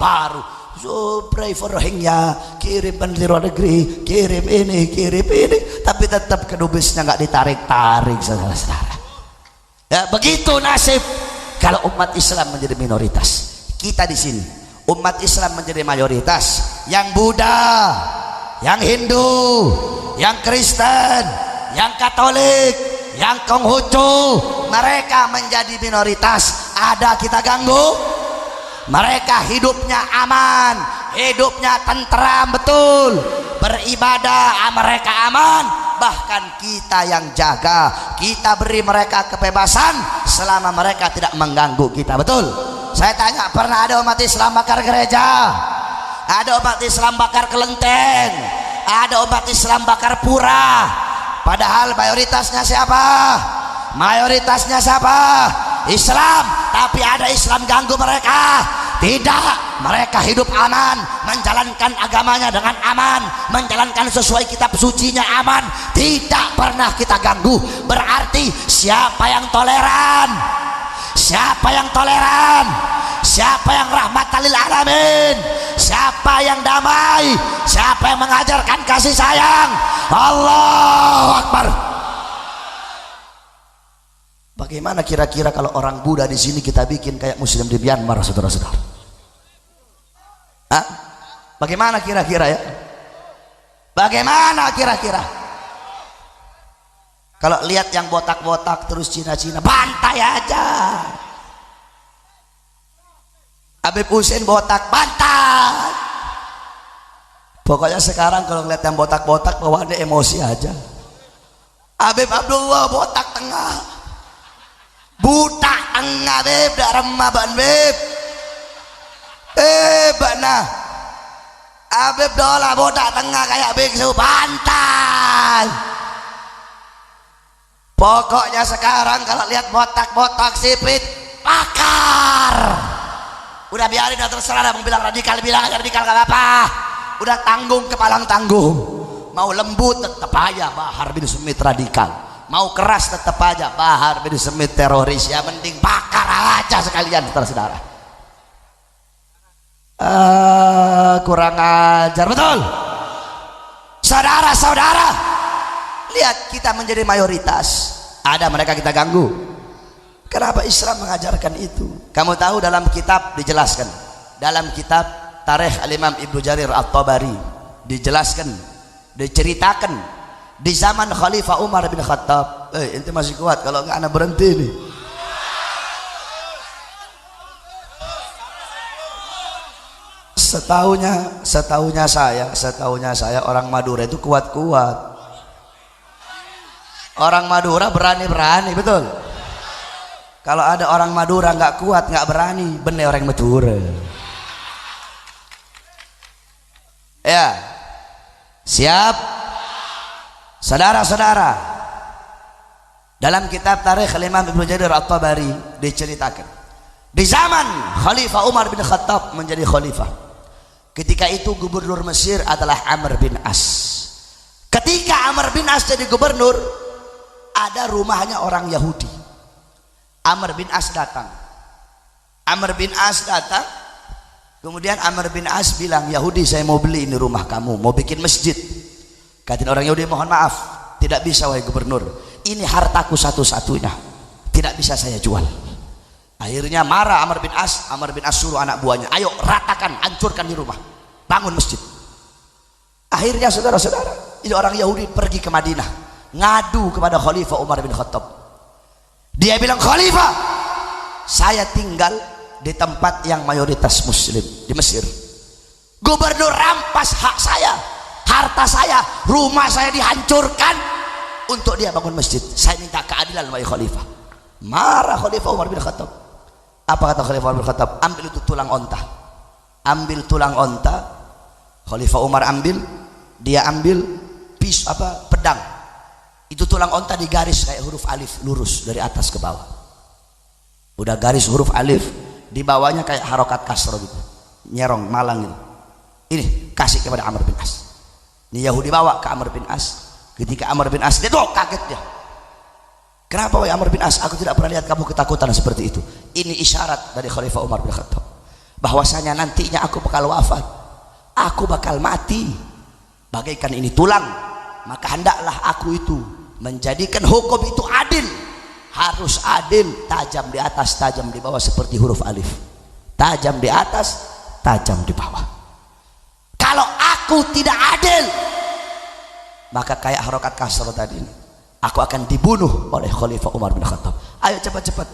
baru so pray for Rohingya, kirim menteri luar negeri, kirim ini, tapi tetap kedubesnya nggak ditarik-tarik, saudara-saudara. Ya begitu nasib kalau umat Islam menjadi minoritas. Kita di sini umat Islam menjadi mayoritas, yang Buddha, yang Hindu, yang Kristen, yang Katolik, yang Konghucu, mereka menjadi minoritas. Ada kita ganggu? Mereka hidupnya aman, hidupnya tentram, betul, beribadah mereka aman. Bahkan kita yang jaga, kita beri mereka kebebasan selama mereka tidak mengganggu kita, betul. Saya tanya, pernah ada umat Islam bakar gereja? Ada umat Islam bakar kelenteng? Ada umat Islam bakar pura? Padahal mayoritasnya siapa? Mayoritasnya siapa? Islam. Tapi ada Islam ganggu mereka? Tidak. Mereka hidup aman, menjalankan agamanya dengan aman, menjalankan sesuai kitab sucinya aman, tidak pernah kita ganggu. Berarti siapa yang toleran? Siapa yang toleran? Siapa yang rahmatan lil alamin? Siapa yang damai? Siapa yang mengajarkan kasih sayang? Allahu Akbar. Bagaimana kira-kira kalau orang Buddha di sini kita bikin kayak Muslim di Myanmar, saudara-saudara? Hah? Bagaimana kira-kira ya? Bagaimana kira-kira? Kalau lihat yang botak-botak terus Cina-Cina, bantai aja. Habib Hussein botak, bantai. Pokoknya sekarang kalau ngeliat yang botak-botak bawaannya emosi aja. Habib Abdullah botak tengah, butak tengah beb, dak remah ban beb. Bana Habib dola botak tengah kayak biksu, bantai. Pokoknya sekarang kalau lihat botak-botak sipit, bakar. Udah biarin, udah terserah, mau bilang radikal bilang aja radikal, gak apa-apa. Udah tanggung kepalang tanggung. Mau lembut tetap aja Bahar bin Smith radikal, mau keras tetap aja Bahar bin Smith teroris. Ya mending bakar aja sekalian, saudara-saudara. Kurang ajar betul. Saudara-saudara, lihat kita menjadi mayoritas, ada mereka kita ganggu. Kenapa Islam mengajarkan itu? Kamu tahu dalam kitab dijelaskan, dalam kitab Tarikh Al-Imam Ibnu Jarir At-Tabari dijelaskan, diceritakan di zaman Khalifah Umar bin Khattab. Ente masih kuat, kalau enggak anak berhenti nih. Setahunya saya orang Madura itu kuat-kuat. Orang Madura berani-berani, betul. Kalau ada orang Madura nggak kuat, nggak berani, bener orang Madura. Ya, siap, saudara-saudara. Dalam kitab Tarikh Al-Imam Ibnu Jarir At-Tabari diceritakan, di zaman Khalifah Umar bin Khattab menjadi khalifah, ketika itu gubernur Mesir adalah Amr bin As. Ketika Amr bin As jadi gubernur, ada rumahnya orang Yahudi. Amr bin As datang. Kemudian Amr bin As bilang, Yahudi, saya mau beli ini rumah kamu, mau bikin masjid. Kata orang Yahudi, mohon maaf, tidak bisa wahai gubernur, ini hartaku satu-satunya, tidak bisa saya jual. Akhirnya marah Amr bin As suruh anak buahnya, ayo ratakan, hancurkan di rumah, bangun masjid. Akhirnya saudara-saudara, ini orang Yahudi pergi ke Madinah, ngadu kepada Khalifah Umar bin Khattab. Dia bilang, Khalifah, saya tinggal di tempat yang mayoritas muslim di Mesir. Gubernur rampas hak saya, harta saya, rumah saya dihancurkan untuk dia bangun masjid. Saya minta keadilan wahai Khalifah. Marah Khalifah Umar bin Khattab. Apa kata Khalifah Umar bin Khattab? Ambil itu tulang onta. Ambil tulang onta. Khalifah Umar ambil, dia ambil pedang. Itu tulang onta digaris kayak huruf alif lurus dari atas ke bawah. Udah garis huruf alif, di bawahnya kayak harokat kasro gitu, nyerong malang gitu. Ini kasih kepada Amr bin As. Ini Yahudi bawa ke Amr bin As. Ketika Amr bin As, dia tuh kaget dia. Kenapa wahai Amr bin As? Aku tidak pernah lihat kamu ketakutan seperti itu. Ini isyarat dari Khalifah Umar bin Khattab bahwasanya nantinya aku bakal wafat, aku bakal mati bagaikan ini tulang. Maka hendaklah aku itu menjadikan hukum itu adil, harus adil, tajam di atas, tajam di bawah, seperti huruf alif, tajam di atas, tajam di bawah. Kalau aku tidak adil, maka kayak harokat kasro tadi ini, aku akan dibunuh oleh Khalifah Umar bin Khattab. Ayo cepat-cepat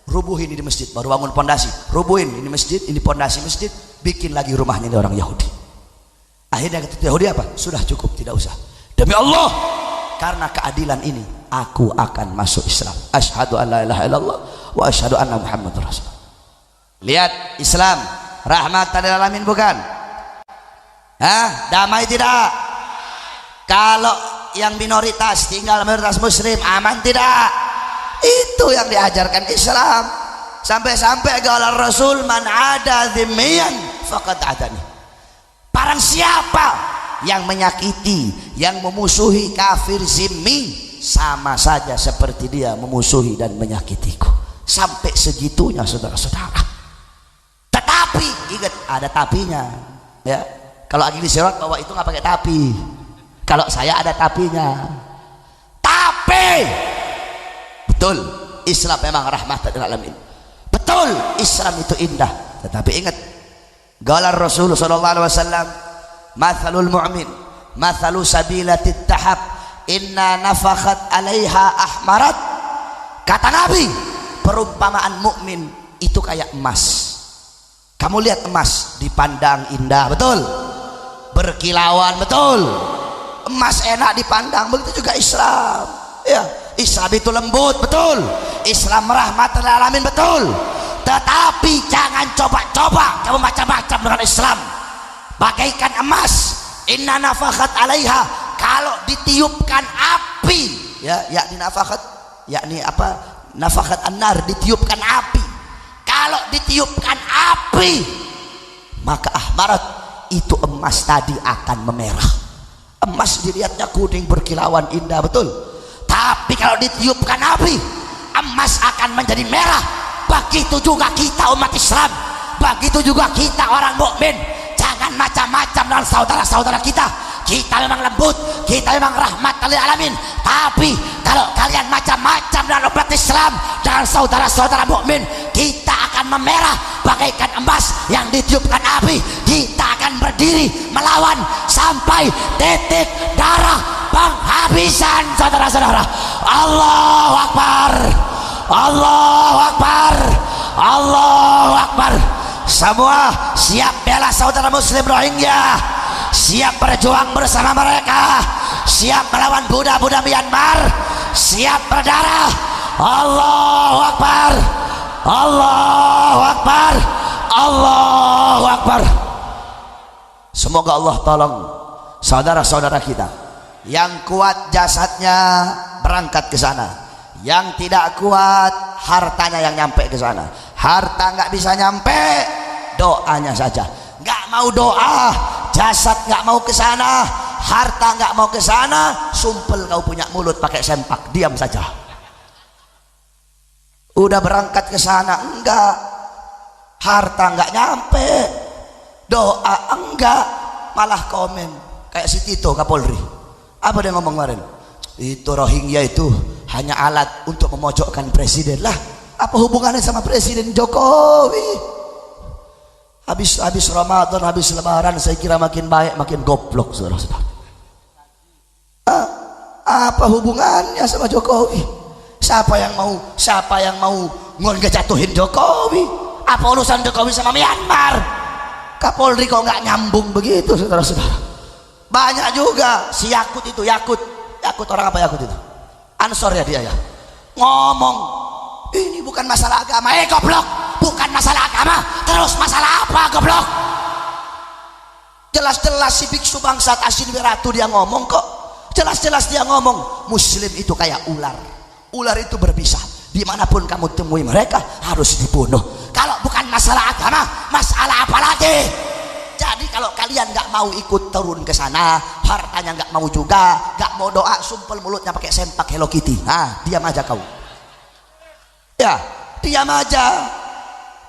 rubuhin ini masjid, baru bangun pondasi, rubuhin ini masjid, ini pondasi masjid, bikin lagi rumahnya ini orang Yahudi. Akhirnya kata Yahudi apa? Sudah cukup, tidak usah. Demi Allah, karena keadilan ini aku akan masuk Islam. Asyhadu an la ilaha illallah wa asyhadu anna Muhammadar Rasulullah. Lihat, Islam rahmatan lil alamin bukan? Damai tidak? Kalau yang minoritas tinggal mayoritas muslim, aman tidak? Itu yang diajarkan Islam. Sampai-sampai gaul Rasul, man ada dzimmiyan faqad adani. Barang siapa yang menyakiti, yang memusuhi kafir zimmi, sama saja seperti dia memusuhi dan menyakitiku. Sampai segitunya saudara-saudara. Tetapi ingat, ada tapinya ya. Kalau lagi di sirat bawa itu nggak pakai tapi. Kalau saya ada tapinya. Tapi betul, Islam memang rahmatan lil alamin. Betul, Islam itu indah. Tetapi ingat, qala Rasul sallallahu alaihi wasallam, mathalul mu'min mathalu sabilatit tahab inna nafakhat 'alaiha ahmarat. Kata Nabi, perumpamaan mukmin itu kayak emas. Kamu lihat emas dipandang indah, betul, berkilauan, betul, emas enak dipandang. Begitu juga Islam, ya. Islam itu lembut, betul, Islam rahmatan lil alamin, betul. Tetapi jangan coba-coba kamu macam-macam dengan Islam. Bagaikan emas, inna nafakhat 'alaiha, kalau ditiupkan api, ya, yakni nafakhat, yakni apa, nafakhat an-nar, ditiupkan api. Kalau ditiupkan api, maka ahmarat, itu emas tadi akan memerah. Emas dilihatnya kuning berkilauan indah, betul, tapi kalau ditiupkan api, emas akan menjadi merah. Begitu juga kita umat Islam, begitu juga kita orang mukmin. Jangan macam-macam dengan saudara-saudara kita. Kita memang lembut, kita memang rahmat lil alamin, tapi kalau kalian macam-macam dengan umat Islam, dengan saudara-saudara mukmin, kita akan memerah bagaikan emas yang ditiupkan api. Kita akan berdiri melawan sampai titik darah penghabisan, saudara-saudara. Allahu Akbar, Allahu Akbar, Allahu Akbar. Semua siap bela saudara muslim Rohingya, siap berjuang bersama mereka, siap melawan budak-budak Myanmar, siap berdarah. Allahu Akbar, Allahu Akbar, Allahu Akbar. Semoga Allah tolong saudara-saudara kita yang kuat jasadnya berangkat ke sana, yang tidak kuat hartanya yang nyampe ke sana. Harta nggak bisa nyampe, doanya saja. Nggak mau doa, jasad nggak mau ke sana, harta nggak mau ke sana, sumpel kau punya mulut pakai sempak, diam saja. Udah berangkat ke sana enggak, harta nggak nyampe, doa enggak, malah komen kayak si Tito Kapolri. Apa dia ngomong kemarin? Itu Rohingya itu hanya alat untuk memojokkan presiden. Lah, apa hubungannya sama Presiden Jokowi? Habis Ramadan, habis Lebaran, saya kira makin baik, makin goblok, saudara-saudara. Apa hubungannya sama Jokowi? Siapa yang mau ngejatuhin Jokowi? Apa urusan Jokowi sama Myanmar? Kapolri kok nggak nyambung begitu, saudara-saudara? Banyak juga si Yakut itu, Yakut orang apa Yakut itu? Ansor ya dia ya. Ngomong ini bukan masalah agama, goblok, bukan masalah agama, terus masalah apa, goblok? Jelas-jelas si biksu bangsat Asin Wiratu dia ngomong kok, jelas-jelas dia ngomong muslim itu kayak ular, ular itu berbisa, dimanapun kamu temui mereka harus dibunuh. Kalau bukan masalah agama, masalah apa lagi? Jadi kalau kalian nggak mau ikut turun ke sana, hartanya nggak mau juga, nggak mau doa, sumpel mulutnya pakai sempak Hello Kitty, nah diam aja kau. Ya, diam aja.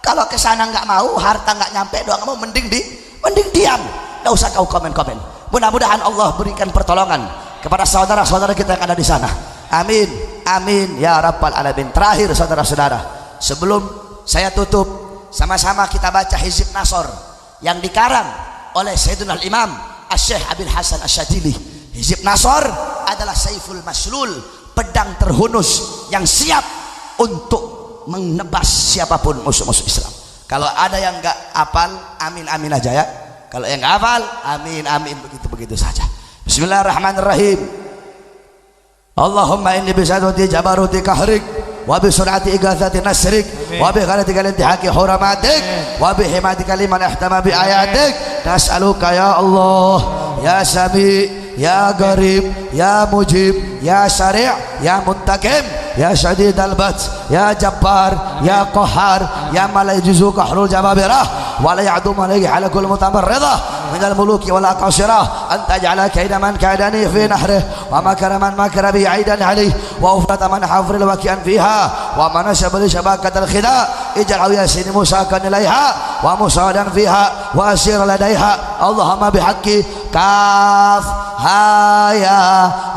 Kalau ke sana nggak mau, harta nggak nyampe, doa nggak mau, mending diam. Nggak usah kau komen-komen. Mudah-mudahan Allah berikan pertolongan kepada saudara-saudara kita yang ada di sana. Amin, amin ya rabbal alamin. Terakhir saudara-saudara, sebelum saya tutup, sama-sama kita baca Hizib Nasr yang dikarang oleh Sayyidina Al-Imam Asy-Syaikh Abil Hasan Asy-Syadzili. Hizib Nasr adalah Saiful Maslul, pedang terhunus yang siap untuk menebas siapapun musuh-musuh Islam. Kalau ada yang nggak hafal, amin amin aja ya. Kalau yang nggak hafal, amin amin, begitu saja. Bismillahirrahmanirrahim. Allahumma inni bisadati jabaruti kahrik wa bi sur'ati igatsati nasrik wa bi ghalatika intihaki huramatik wa bi himatika liman ihtama bi ayatik. Nas'aluka ya Allah ya Sami ya Qarib ya Mujib ya Syari' ya Muntakim ya Syadid al-Bats ya Jabbar ya Qahhar ya man la yajuzu qahrul jababirah wa la ya'dum alayhi ala kulli mutamarridah min al-muluki wal aqasirah anta ja'ala kaida man kaidani fi nahrih wa makara man makara bi aidan alayhi wa ufrata man hafril waqi'an fiha wa man nasaba li shabakat al-khida ij'al yasin Musa kan ilaiha wa musadan fiha wa asir ladaiha. Allahumma bihaqqi kaf ha ya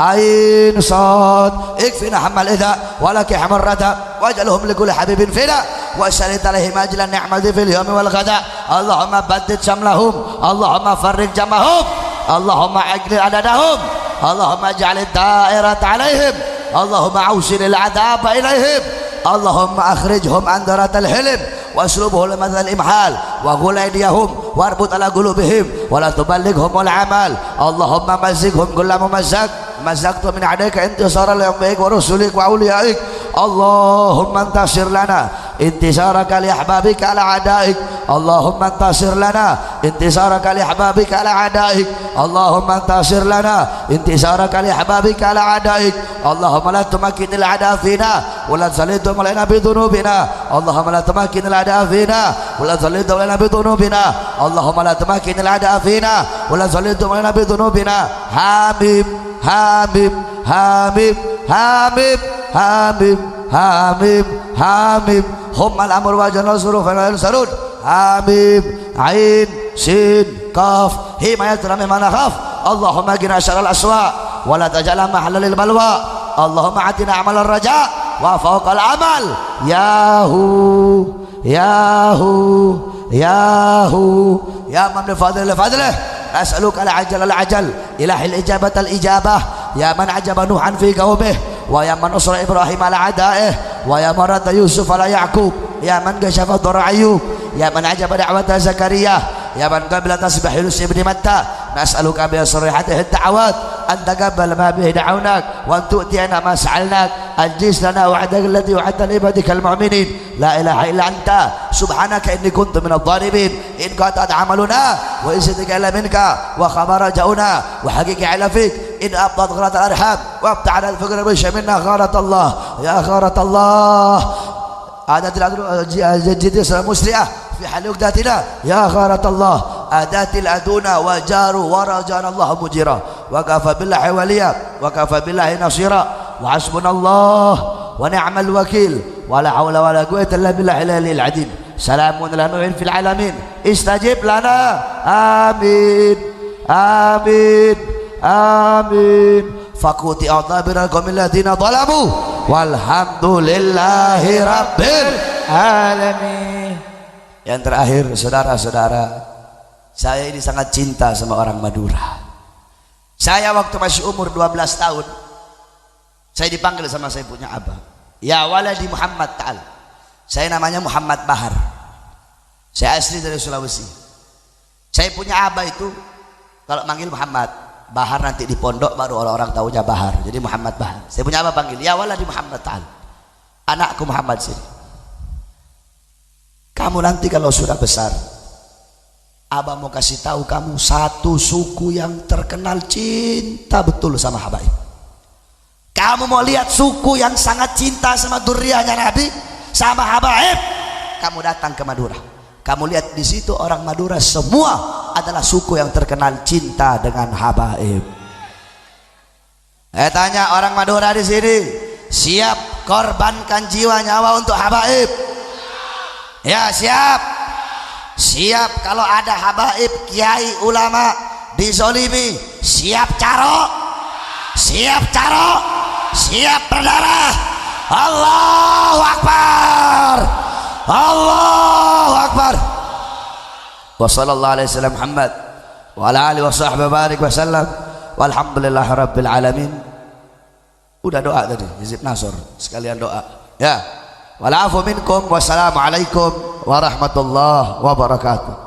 ain sad ikfina hamal idha walaki hamar rada waj'alhum likulli habibin fida wa salit alaihim ajlan ni'mati fil yawmi wal ghada. Allahumma baddid shamlahum Allahumma farriq jamahum Allahumma ajlil adadahum Allahumma ja'alid da'irat alaihim, Allahumma awsilil adaba ilaihim, Allahumma akhrijhum an daratal hilim waslubhu lamathal imhal wa ghul aydiyahum warbut ala qulubihim wa la tuballighum al amal. Allahumma mazzighum kulla mumazzaq mazzaqtu min adika intisara li amrik wa rusulik wa awliyaik. Allahumma antasir lana intisaraka li ahbabika ala adaik. Allahumma antasir lana intisaraka li ahbabika ala adaik. Allahumma antasir lana intisaraka li ahbabika ala adaik. Allahumma la tumakkinil ada fina wa la tsallitu alaina bi dhunubina. Allahumma la tumakkinil ada fina wa la tsallitu alaina bi dhunubina. Allahumma la tumakkinil ada fina wa la tsallitu alaina bi dhunubina. Hamim hamim hamim hamim hamim hamim hamim hummal amr wa janal suruf wa sarud. Hamim ain sin kaf himayat rami mana khaf. Allahumma qina syarral aswa wa la taj'al mahalla lil balwa. Allahumma atina amal raja wa fawqal amal. Yahu yahu yahu ya man bi fadlil fadlih as'aluka al ajal al ajal ilahil ijabat al ijabah. Ya man ajaba nuhan fi qaumih wa ya man usra ibrahim ala adaih wa ya man radda yusuf ala yaqub. Ya man kashafa dhara ayyub. Ya man ajaba da'wata zakaria. Ya man qabila tasbih yunus ibn matta. Nas'aluka bi sarihatihi ad-da'awat an taqabbal ma bihi da'awnak wa an tu'tiyana ma sa'alnak ajlis lana wa'dak alladhi wa'adta li ibadika al-mu'minin. La ilaha illa anta subhanaka inni kuntu minadh dhalimin. In qatat amaluna wa izidika illa minka wa khabara ja'una wa haqiqi ala fik. In abdat gharat al-arham wa abta'ala al-faqr wa shamilna gharat Allah ya gharat Allah. عادت الجديد المسلئة في حال وقداتنا يا غارة الله. آدات الأدونة وجاروا ورجانا الله مجيرا وكفى بالله وليا وكفى بالله نصيرا وحسبنا الله ونعم الوكيل ولا حول ولا قوة إلا بالله العلي العظيم. سلام لا نوع في العالمين استجب لنا آمين آمين آمين. فقوتي أعطابنا القوم الذين ظلموا walhamdulillahi rabbil alamin. Yang terakhir saudara-saudara, saya ini sangat cinta sama orang Madura. Saya waktu masih umur 12 tahun saya dipanggil sama saya punya abah, ya waladi Muhammad ta'al. Saya namanya Muhammad Bahar, saya asli dari Sulawesi. Saya punya abah itu kalau manggil Muhammad Bahar, nanti di pondok baru orang-orang tahunya Bahar, jadi Muhammad Bahar. Saya punya apa panggil ya waladi Muhammad ta'al, anakku Muhammad sini. Kamu nanti kalau sudah besar, abah mau kasih tahu kamu satu suku yang terkenal cinta betul sama habaib. Kamu mau lihat suku yang sangat cinta sama duriyahnya Nabi, sama habaib, kamu datang ke Madura. Kamu lihat di situ orang Madura semua adalah suku yang terkenal cinta dengan habaib. Tanya orang Madura di sini, siap korbankan jiwa nyawa untuk habaib? Ya siap. Siap kalau ada habaib, kiai, ulama dizolimi, siap caro, siap caro, siap berdarah. Allahu Akbar, Allahu Akbar. Wa sallallahu alaihi wasallam Muhammad wa ala alihi wa sahbihi barik wa sallam walhamdulillahi rabbil alamin. Udah doa tadi Hizib Nasr, sekalian doa ya. Wal afu minkum wassalamu alaikum warahmatullahi wabarakatuh.